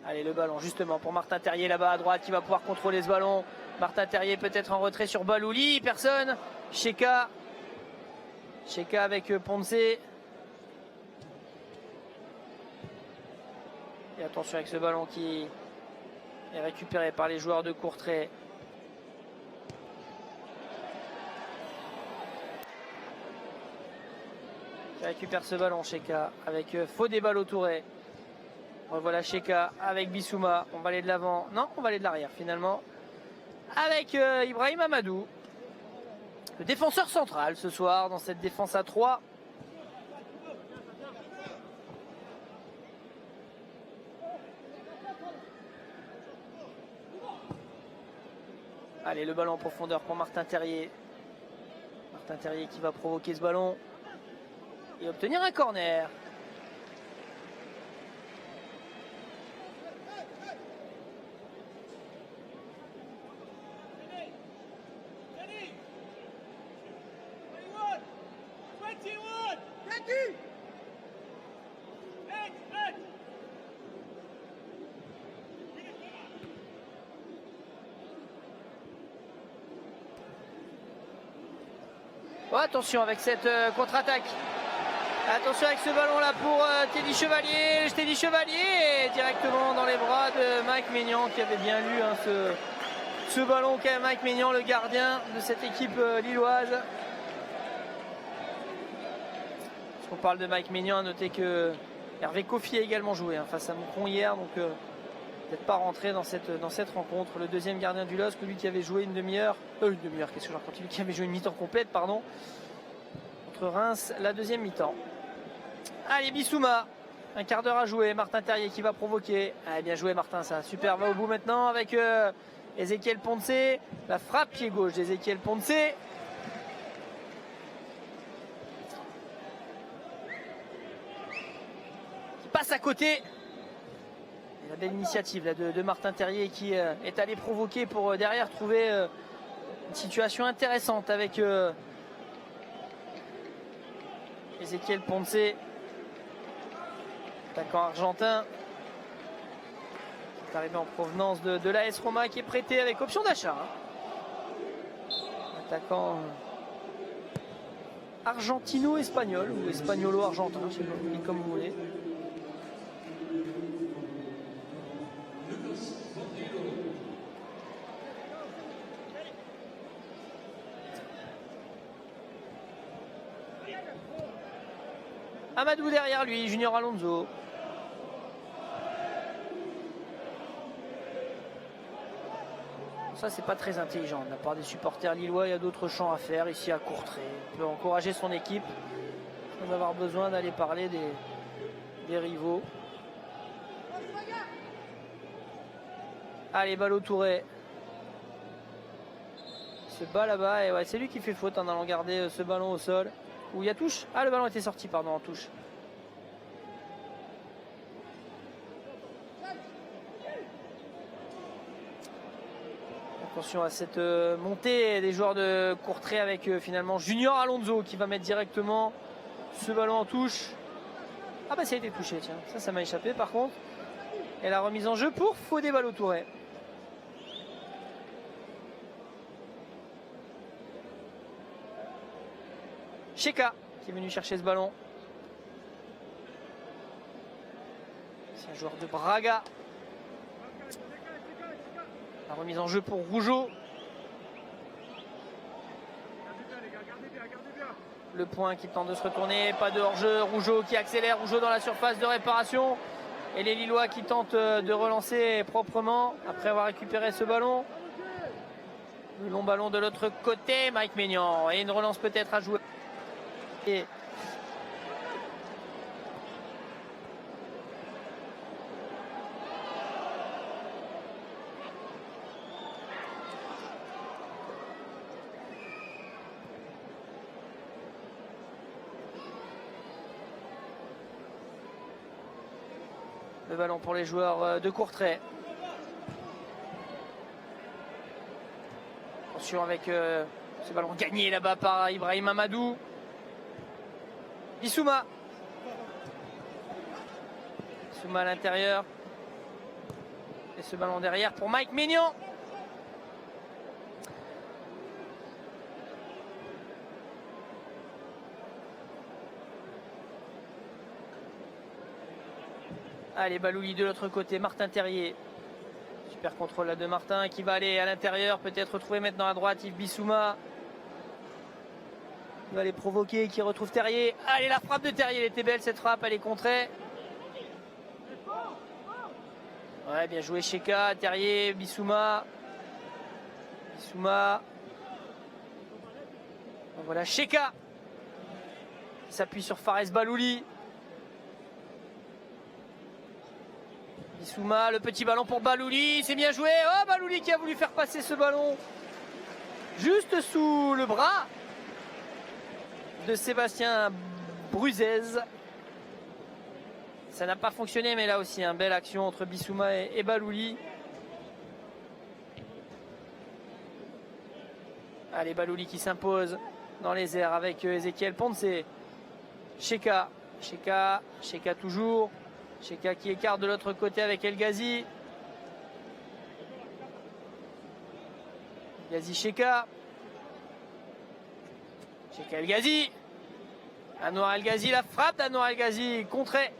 Speaker 1: Allez, le ballon justement pour Martin Terrier là-bas à droite qui va pouvoir contrôler ce ballon. Martin Terrier peut-être en retrait sur Balouli, personne. Sheka avec Ponce. Et attention avec ce ballon qui est récupéré par les joueurs de Courtrai. qui récupère ce ballon. Sheka avec Fodé Ballo-Touré. Revoilà Sheka avec Bissouma. On va aller de l'avant. Non, on va aller de l'arrière finalement. Avec Ibrahim Amadou. Le défenseur central ce soir dans cette défense à 3. Allez, le ballon en profondeur pour Martin Terrier. Martin Terrier qui va provoquer ce ballon et obtenir un corner. Oh, attention avec cette contre-attaque. Attention avec ce ballon là pour Teddy Chevalier. Teddy Chevalier directement dans les bras de Mike Maignan qui avait bien lu ce ballon quand même. Mike Maignan, le gardien de cette équipe lilloise. On parle de Mike Maignan, à noter que Hervé Kofi a également joué face à Moucron hier, donc peut-être pas rentré dans cette rencontre. Le deuxième gardien du LOSC, lui qui avait joué une demi-heure, qu'est-ce que je raconte, lui qui avait joué une mi-temps complète, pardon, contre Reims, la deuxième mi-temps. Allez, Bissouma, un quart d'heure à jouer. Martin Terrier qui va provoquer. Allez, bien joué Martin, ça, super, va au bout maintenant avec Ezequiel Ponce, la frappe pied gauche d'Ezequiel Ponce. Passe à côté. Et la belle initiative là, de Martin Terrier qui est allé provoquer pour derrière trouver une situation intéressante avec Ezequiel Ponce, attaquant argentin, qui est arrivé en provenance de l'AS Roma, qui est prêté avec option d'achat. Attaquant argentino-espagnol ou espagnolo-argentin, je sais pas, comme vous voulez. Amadou derrière lui, Junior Alonso. Ça, c'est pas très intelligent de la part des supporters lillois. Il y a d'autres champs à faire ici à Courtrai. Il peut encourager son équipe sans avoir besoin d'aller parler des rivaux. Allez, Ballo-Touré se bat là-bas et ouais, c'est lui qui fait faute en allant garder ce ballon au sol. Où il y a touche. Ah, le ballon était sorti, pardon, en touche. Attention à cette montée des joueurs de Courtrai avec finalement Junior Alonso qui va mettre directement ce ballon en touche. Ah bah ça a été touché, tiens. Ça m'a échappé par contre. Et la remise en jeu pour Fodé Ballo-Touré. Sheka qui est venu chercher ce ballon. C'est un joueur de Braga. La remise en jeu pour Rougeau. Le point qui tente de se retourner, pas de hors-jeu. Rougeau qui accélère, Rougeau dans la surface de réparation. Et les Lillois qui tentent de relancer proprement après avoir récupéré ce ballon. Le long ballon de l'autre côté, Mike Maignan. Et une relance peut-être à jouer. Le ballon pour les joueurs de Courtrai. Attention avec ce ballon gagné là-bas par Ibrahim Amadou. Bissouma. Bissouma à l'intérieur. Et ce ballon derrière pour Mike Maignan. Allez, Balouli de l'autre côté, Martin Terrier. Super contrôle là de Martin qui va aller à l'intérieur, peut-être retrouver maintenant à droite Yves Bissouma. va les provoquer, qui retrouve Terrier. Allez, la frappe de Terrier, elle était belle cette frappe, elle est contrée. Ouais, bien joué Sheka, Terrier, Bissouma. Bissouma. Voilà Sheka. Il s'appuie sur Fares Balouli. Bissouma, le petit ballon pour Balouli, c'est bien joué. Oh, Balouli qui a voulu faire passer ce ballon juste sous le bras de Sébastien Bruzez. Ça n'a pas fonctionné, mais là aussi, belle action entre Bissouma et Balouli. Allez, Balouli qui s'impose dans les airs avec Ezequiel Ponce. Sheka, Sheka toujours. Sheka qui écarte de l'autre côté avec El Ghazi. Ghazi Sheka. Sheka El Ghazi. Anwar El Ghazi, la frappe d'Anwar El Ghazi, contrée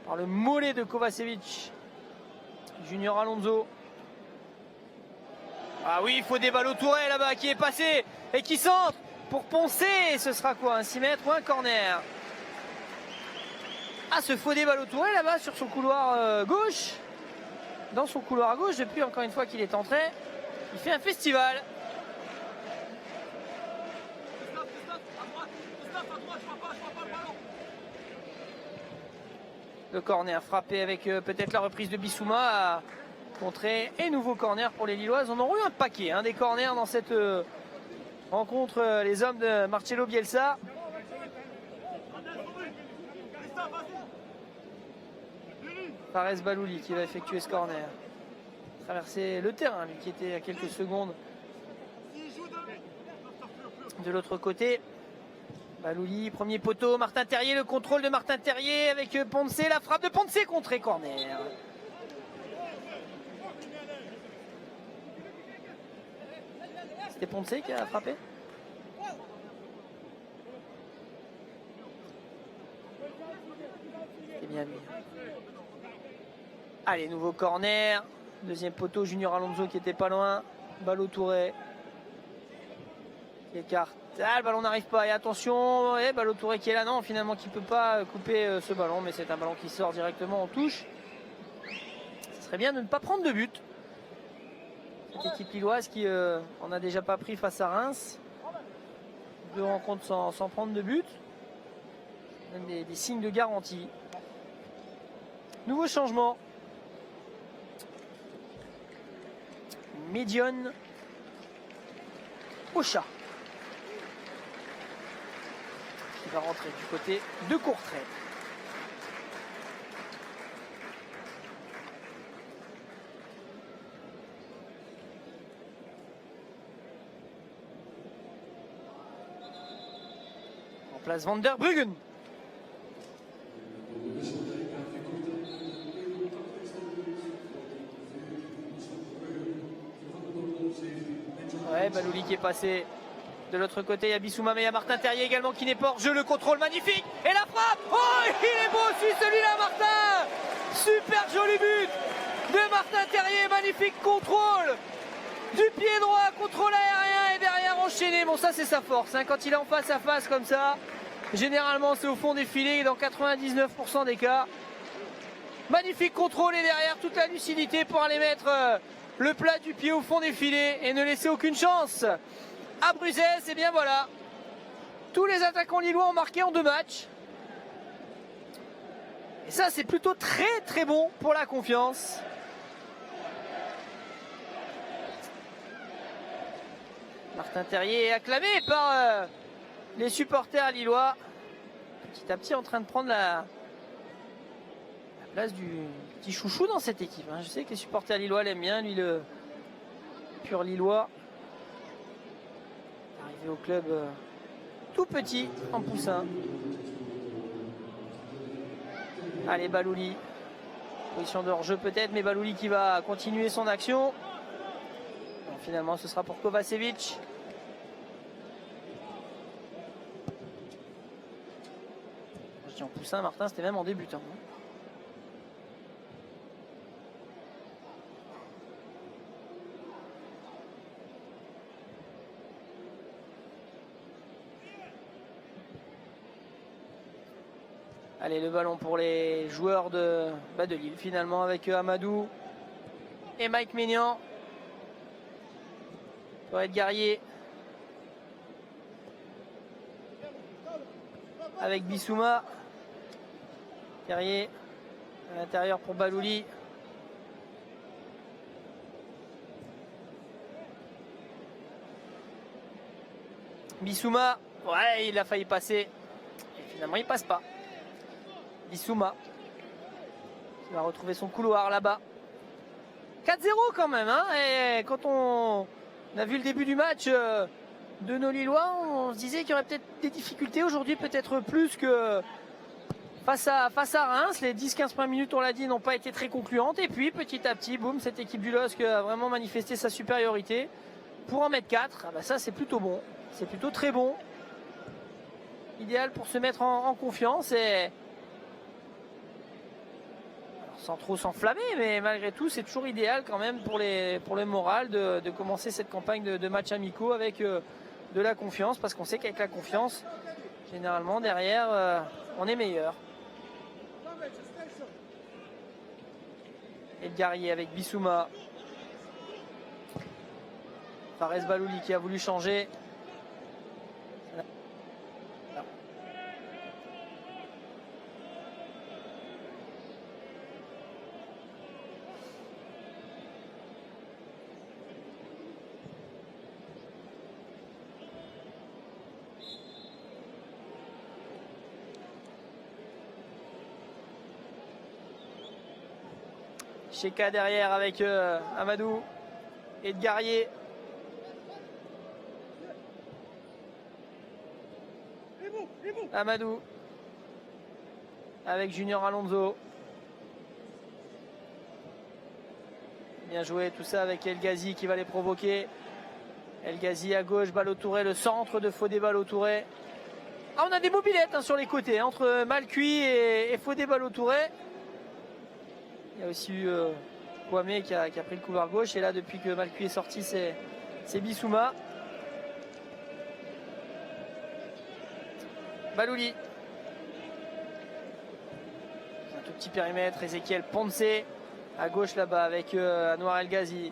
Speaker 1: par le mollet de Kovacevic. Junior Alonso. Ah oui, il faut des balles au Touré là-bas qui est passé et qui centre pour poncer. Ce sera quoi, un 6 mètres ou un corner? Ah, ce faux déballe au Touré là-bas sur son couloir gauche. Dans son couloir à gauche, depuis encore une fois qu'il est entré, il fait un festival. Le corner frappé avec peut-être la reprise de Bissouma à contrer. Et nouveau corner pour les Lilloises. On aura eu un paquet des corners dans cette rencontre, les hommes de Marcelo Bielsa. Fares Balouli qui va effectuer ce corner. Traverser le terrain, lui qui était à quelques secondes de l'autre côté. Balouli, premier poteau, Martin Terrier, le contrôle de Martin Terrier avec Ponce, la frappe de Ponce, contrée, corner. C'était Ponce qui a frappé? C'est bien lui. Allez, nouveau corner. Deuxième poteau, Junior Alonso qui était pas loin. Balle au Touré. Qui écarte. Ah, le ballon n'arrive pas. Et attention, balle au Touré qui est là. Non, finalement, qui ne peut pas couper ce ballon. Mais c'est un ballon qui sort directement en touche. Ce serait bien de ne pas prendre de but. Cette équipe lilloise qui en a déjà pas pris face à Reims. 2 rencontres sans prendre de but. Des signes de garantie. Nouveau changement. Médion Ocha qui va rentrer du côté de Courtrai. En place Van der Bruggen. Ouais, Balouli qui est passé de l'autre côté. Il y a Bissouma, mais il y a Martin Terrier également qui n'est pas hors jeu. Le contrôle magnifique. Et la frappe. Oh, il est beau aussi celui-là, Martin. Super joli but de Martin Terrier. Magnifique contrôle du pied droit, contrôle aérien et derrière enchaîné. Bon, ça c'est sa force. Quand il est en face à face comme ça, généralement c'est au fond des filets dans 99% des cas. Magnifique contrôle et derrière toute la lucidité pour aller mettre le plat du pied au fond des filets et ne laisser aucune chance à Bruzez. Et bien voilà, tous les attaquants lillois ont marqué en 2 matchs. Et ça c'est plutôt très très bon pour la confiance. Martin Terrier est acclamé par les supporters lillois. Petit à petit en train de prendre la place du petit chouchou dans cette équipe. Je sais que les supporters lillois l'aiment bien, lui le pur lillois. Arrivé au club tout petit en poussin. Allez, Balouli. Position de hors-jeu peut-être, mais Balouli qui va continuer son action. Bon, finalement, ce sera pour Kovacevic. Je dis en poussin, Martin, c'était même en débutant. Allez, le ballon pour les joueurs de Lille finalement avec Amadou et Mike Maignan. Pour être Guerrier. Avec Bissouma. Guerrier à l'intérieur pour Balouli. Bissouma, ouais, il a failli passer. Et finalement, il passe pas. Bissouma qui va retrouver son couloir là-bas. 4-0 quand même, hein. Et quand on a vu le début du match de nos Lillois, on se disait qu'il y aurait peut-être des difficultés aujourd'hui, peut-être plus que face à Reims. Les 10-15 premières minutes, on l'a dit, n'ont pas été très concluantes. Et puis petit à petit, boum, cette équipe du LOSC a vraiment manifesté sa supériorité pour en mettre 4. Ah bah ça, c'est plutôt bon. C'est plutôt très bon. Idéal pour se mettre en confiance et alors, sans trop s'enflammer, mais malgré tout, c'est toujours idéal quand même pour le moral de commencer cette campagne de matchs amicaux avec de la confiance, parce qu'on sait qu'avec la confiance, généralement derrière, on est meilleur. Et le Guerrier avec Bissouma. Fares Balouli qui a voulu changer. Cheka derrière avec Amadou et de Guerrier. Amadou avec Junior Alonso. Bien joué tout ça avec El Ghazi qui va les provoquer. El Ghazi à gauche, Ballo-Touré, le centre de Fodé Ballo-Touré. Ah, on a des mobilettes sur les côtés, entre Malcuit et Fodé Ballo-Touré. Il y a aussi eu Kwame qui a pris le couloir gauche. Et là, depuis que Malcuit est sorti, c'est Bissouma. Balouli. Un tout petit périmètre. Ezequiel Ponce à gauche là-bas avec Anouar El Ghazi.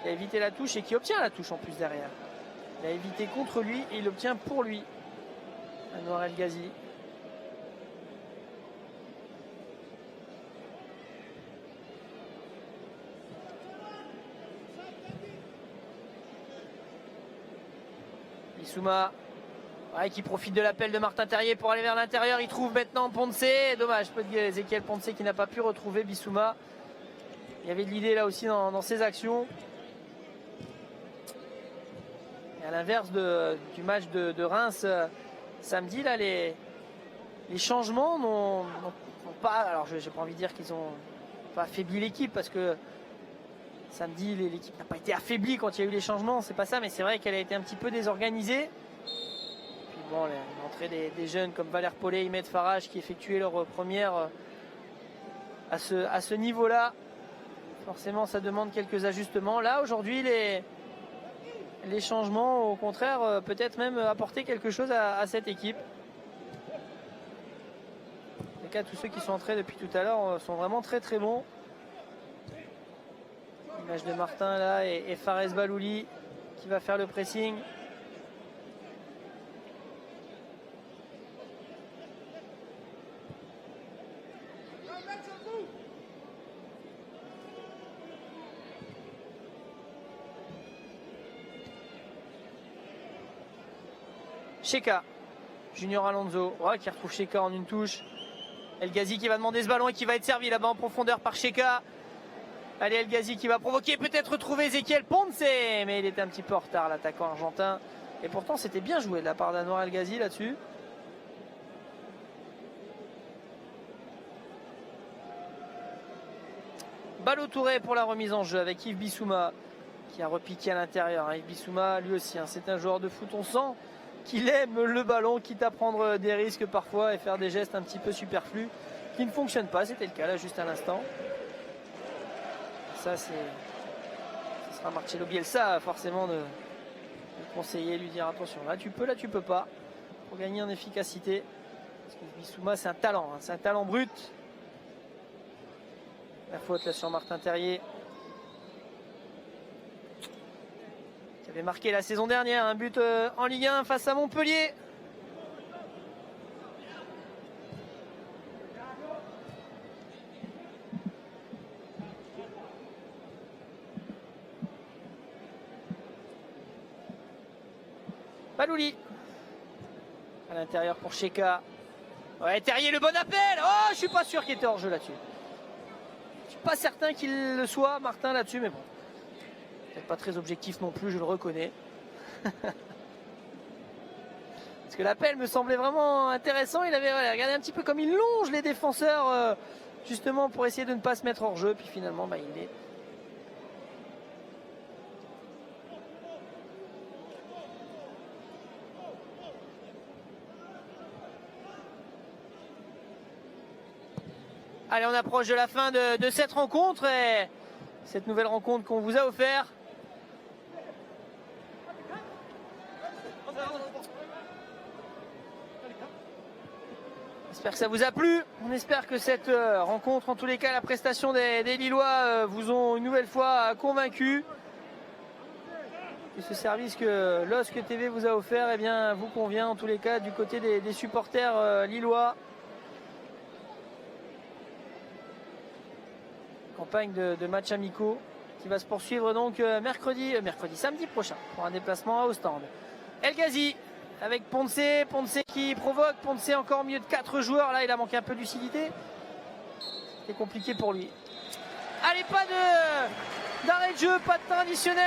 Speaker 1: Qui a évité la touche et qui obtient la touche en plus derrière. Il a évité contre lui et il l'obtient pour lui. Anouar El Ghazi. Bissouma, ouais, qui profite de l'appel de Martin Terrier pour aller vers l'intérieur. Il trouve maintenant Ponce. Dommage, Ezequiel Ponce qui n'a pas pu retrouver Bissouma. Il y avait de l'idée là aussi dans ses actions. Et à l'inverse du match de Reims samedi, là, les changements n'ont pas. Alors, je n'ai pas envie de dire qu'ils n'ont pas affaibli l'équipe, parce que samedi, l'équipe n'a pas été affaiblie quand il y a eu les changements, c'est pas ça, mais c'est vrai qu'elle a été un petit peu désorganisée. Puis bon, l'entrée des jeunes comme Valère Paulet, Imed Farage qui effectuaient leur première à ce niveau-là, forcément ça demande quelques ajustements. Là aujourd'hui, les changements, au contraire, peut-être même apporter quelque chose à cette équipe. En tout cas, tous ceux qui sont entrés depuis tout à l'heure sont vraiment très très bons. L'image de Martin là et Fares Balouli qui va faire le pressing. Cheka, Junior Alonso, ouais, qui retrouve Cheka en une touche. El Ghazi qui va demander ce ballon et qui va être servi là-bas en profondeur par Cheka. Allez, El Ghazi qui va provoquer, peut-être retrouver Ezequiel Ponce, mais il était un petit peu en retard, l'attaquant argentin. Et pourtant, c'était bien joué de la part d'Anouar El Ghazi là-dessus. Ballo-Touré pour la remise en jeu avec Yves Bissouma qui a repiqué à l'intérieur. Yves Bissouma, lui aussi, c'est un joueur de foot. On sent qu'il aime le ballon, quitte à prendre des risques parfois et faire des gestes un petit peu superflus qui ne fonctionnent pas. C'était le cas là juste à l'instant. Ça, ce sera Marcelo Bielsa forcément de conseiller, lui dire attention, là tu peux pas, pour gagner en efficacité. Parce que Bissouma, c'est un talent, hein, c'est un talent brut. La faute là sur Martin Terrier. Qui avait marqué la saison dernière un but en Ligue 1 face à Montpellier. Palouli. À l'intérieur pour Cheka. Ouais, Terrier, le bon appel. Oh, je suis pas sûr qu'il était hors jeu là-dessus. Je suis pas certain qu'il le soit, Martin, là-dessus, mais bon. Peut-être pas très objectif non plus, je le reconnais. Parce que l'appel me semblait vraiment intéressant. Il avait regardé un petit peu comme il longe les défenseurs, justement pour essayer de ne pas se mettre hors jeu. Puis finalement, bah, il est. Allez, on approche de la fin de cette rencontre et cette nouvelle rencontre qu'on vous a offert. J'espère que ça vous a plu. On espère que cette rencontre, en tous les cas, la prestation des Lillois vous ont une nouvelle fois convaincu. Et ce service que LOSC TV vous a offert, eh bien, vous convient en tous les cas du côté des supporters lillois. Campagne de matchs amicaux qui va se poursuivre donc samedi prochain pour un déplacement à Ostende. El Ghazi avec Ponce qui provoque, Ponce encore au milieu de 4 joueurs, là il a manqué un peu de lucidité, c'est compliqué pour lui. Allez, pas d'arrêt de jeu, pas de temps additionnel.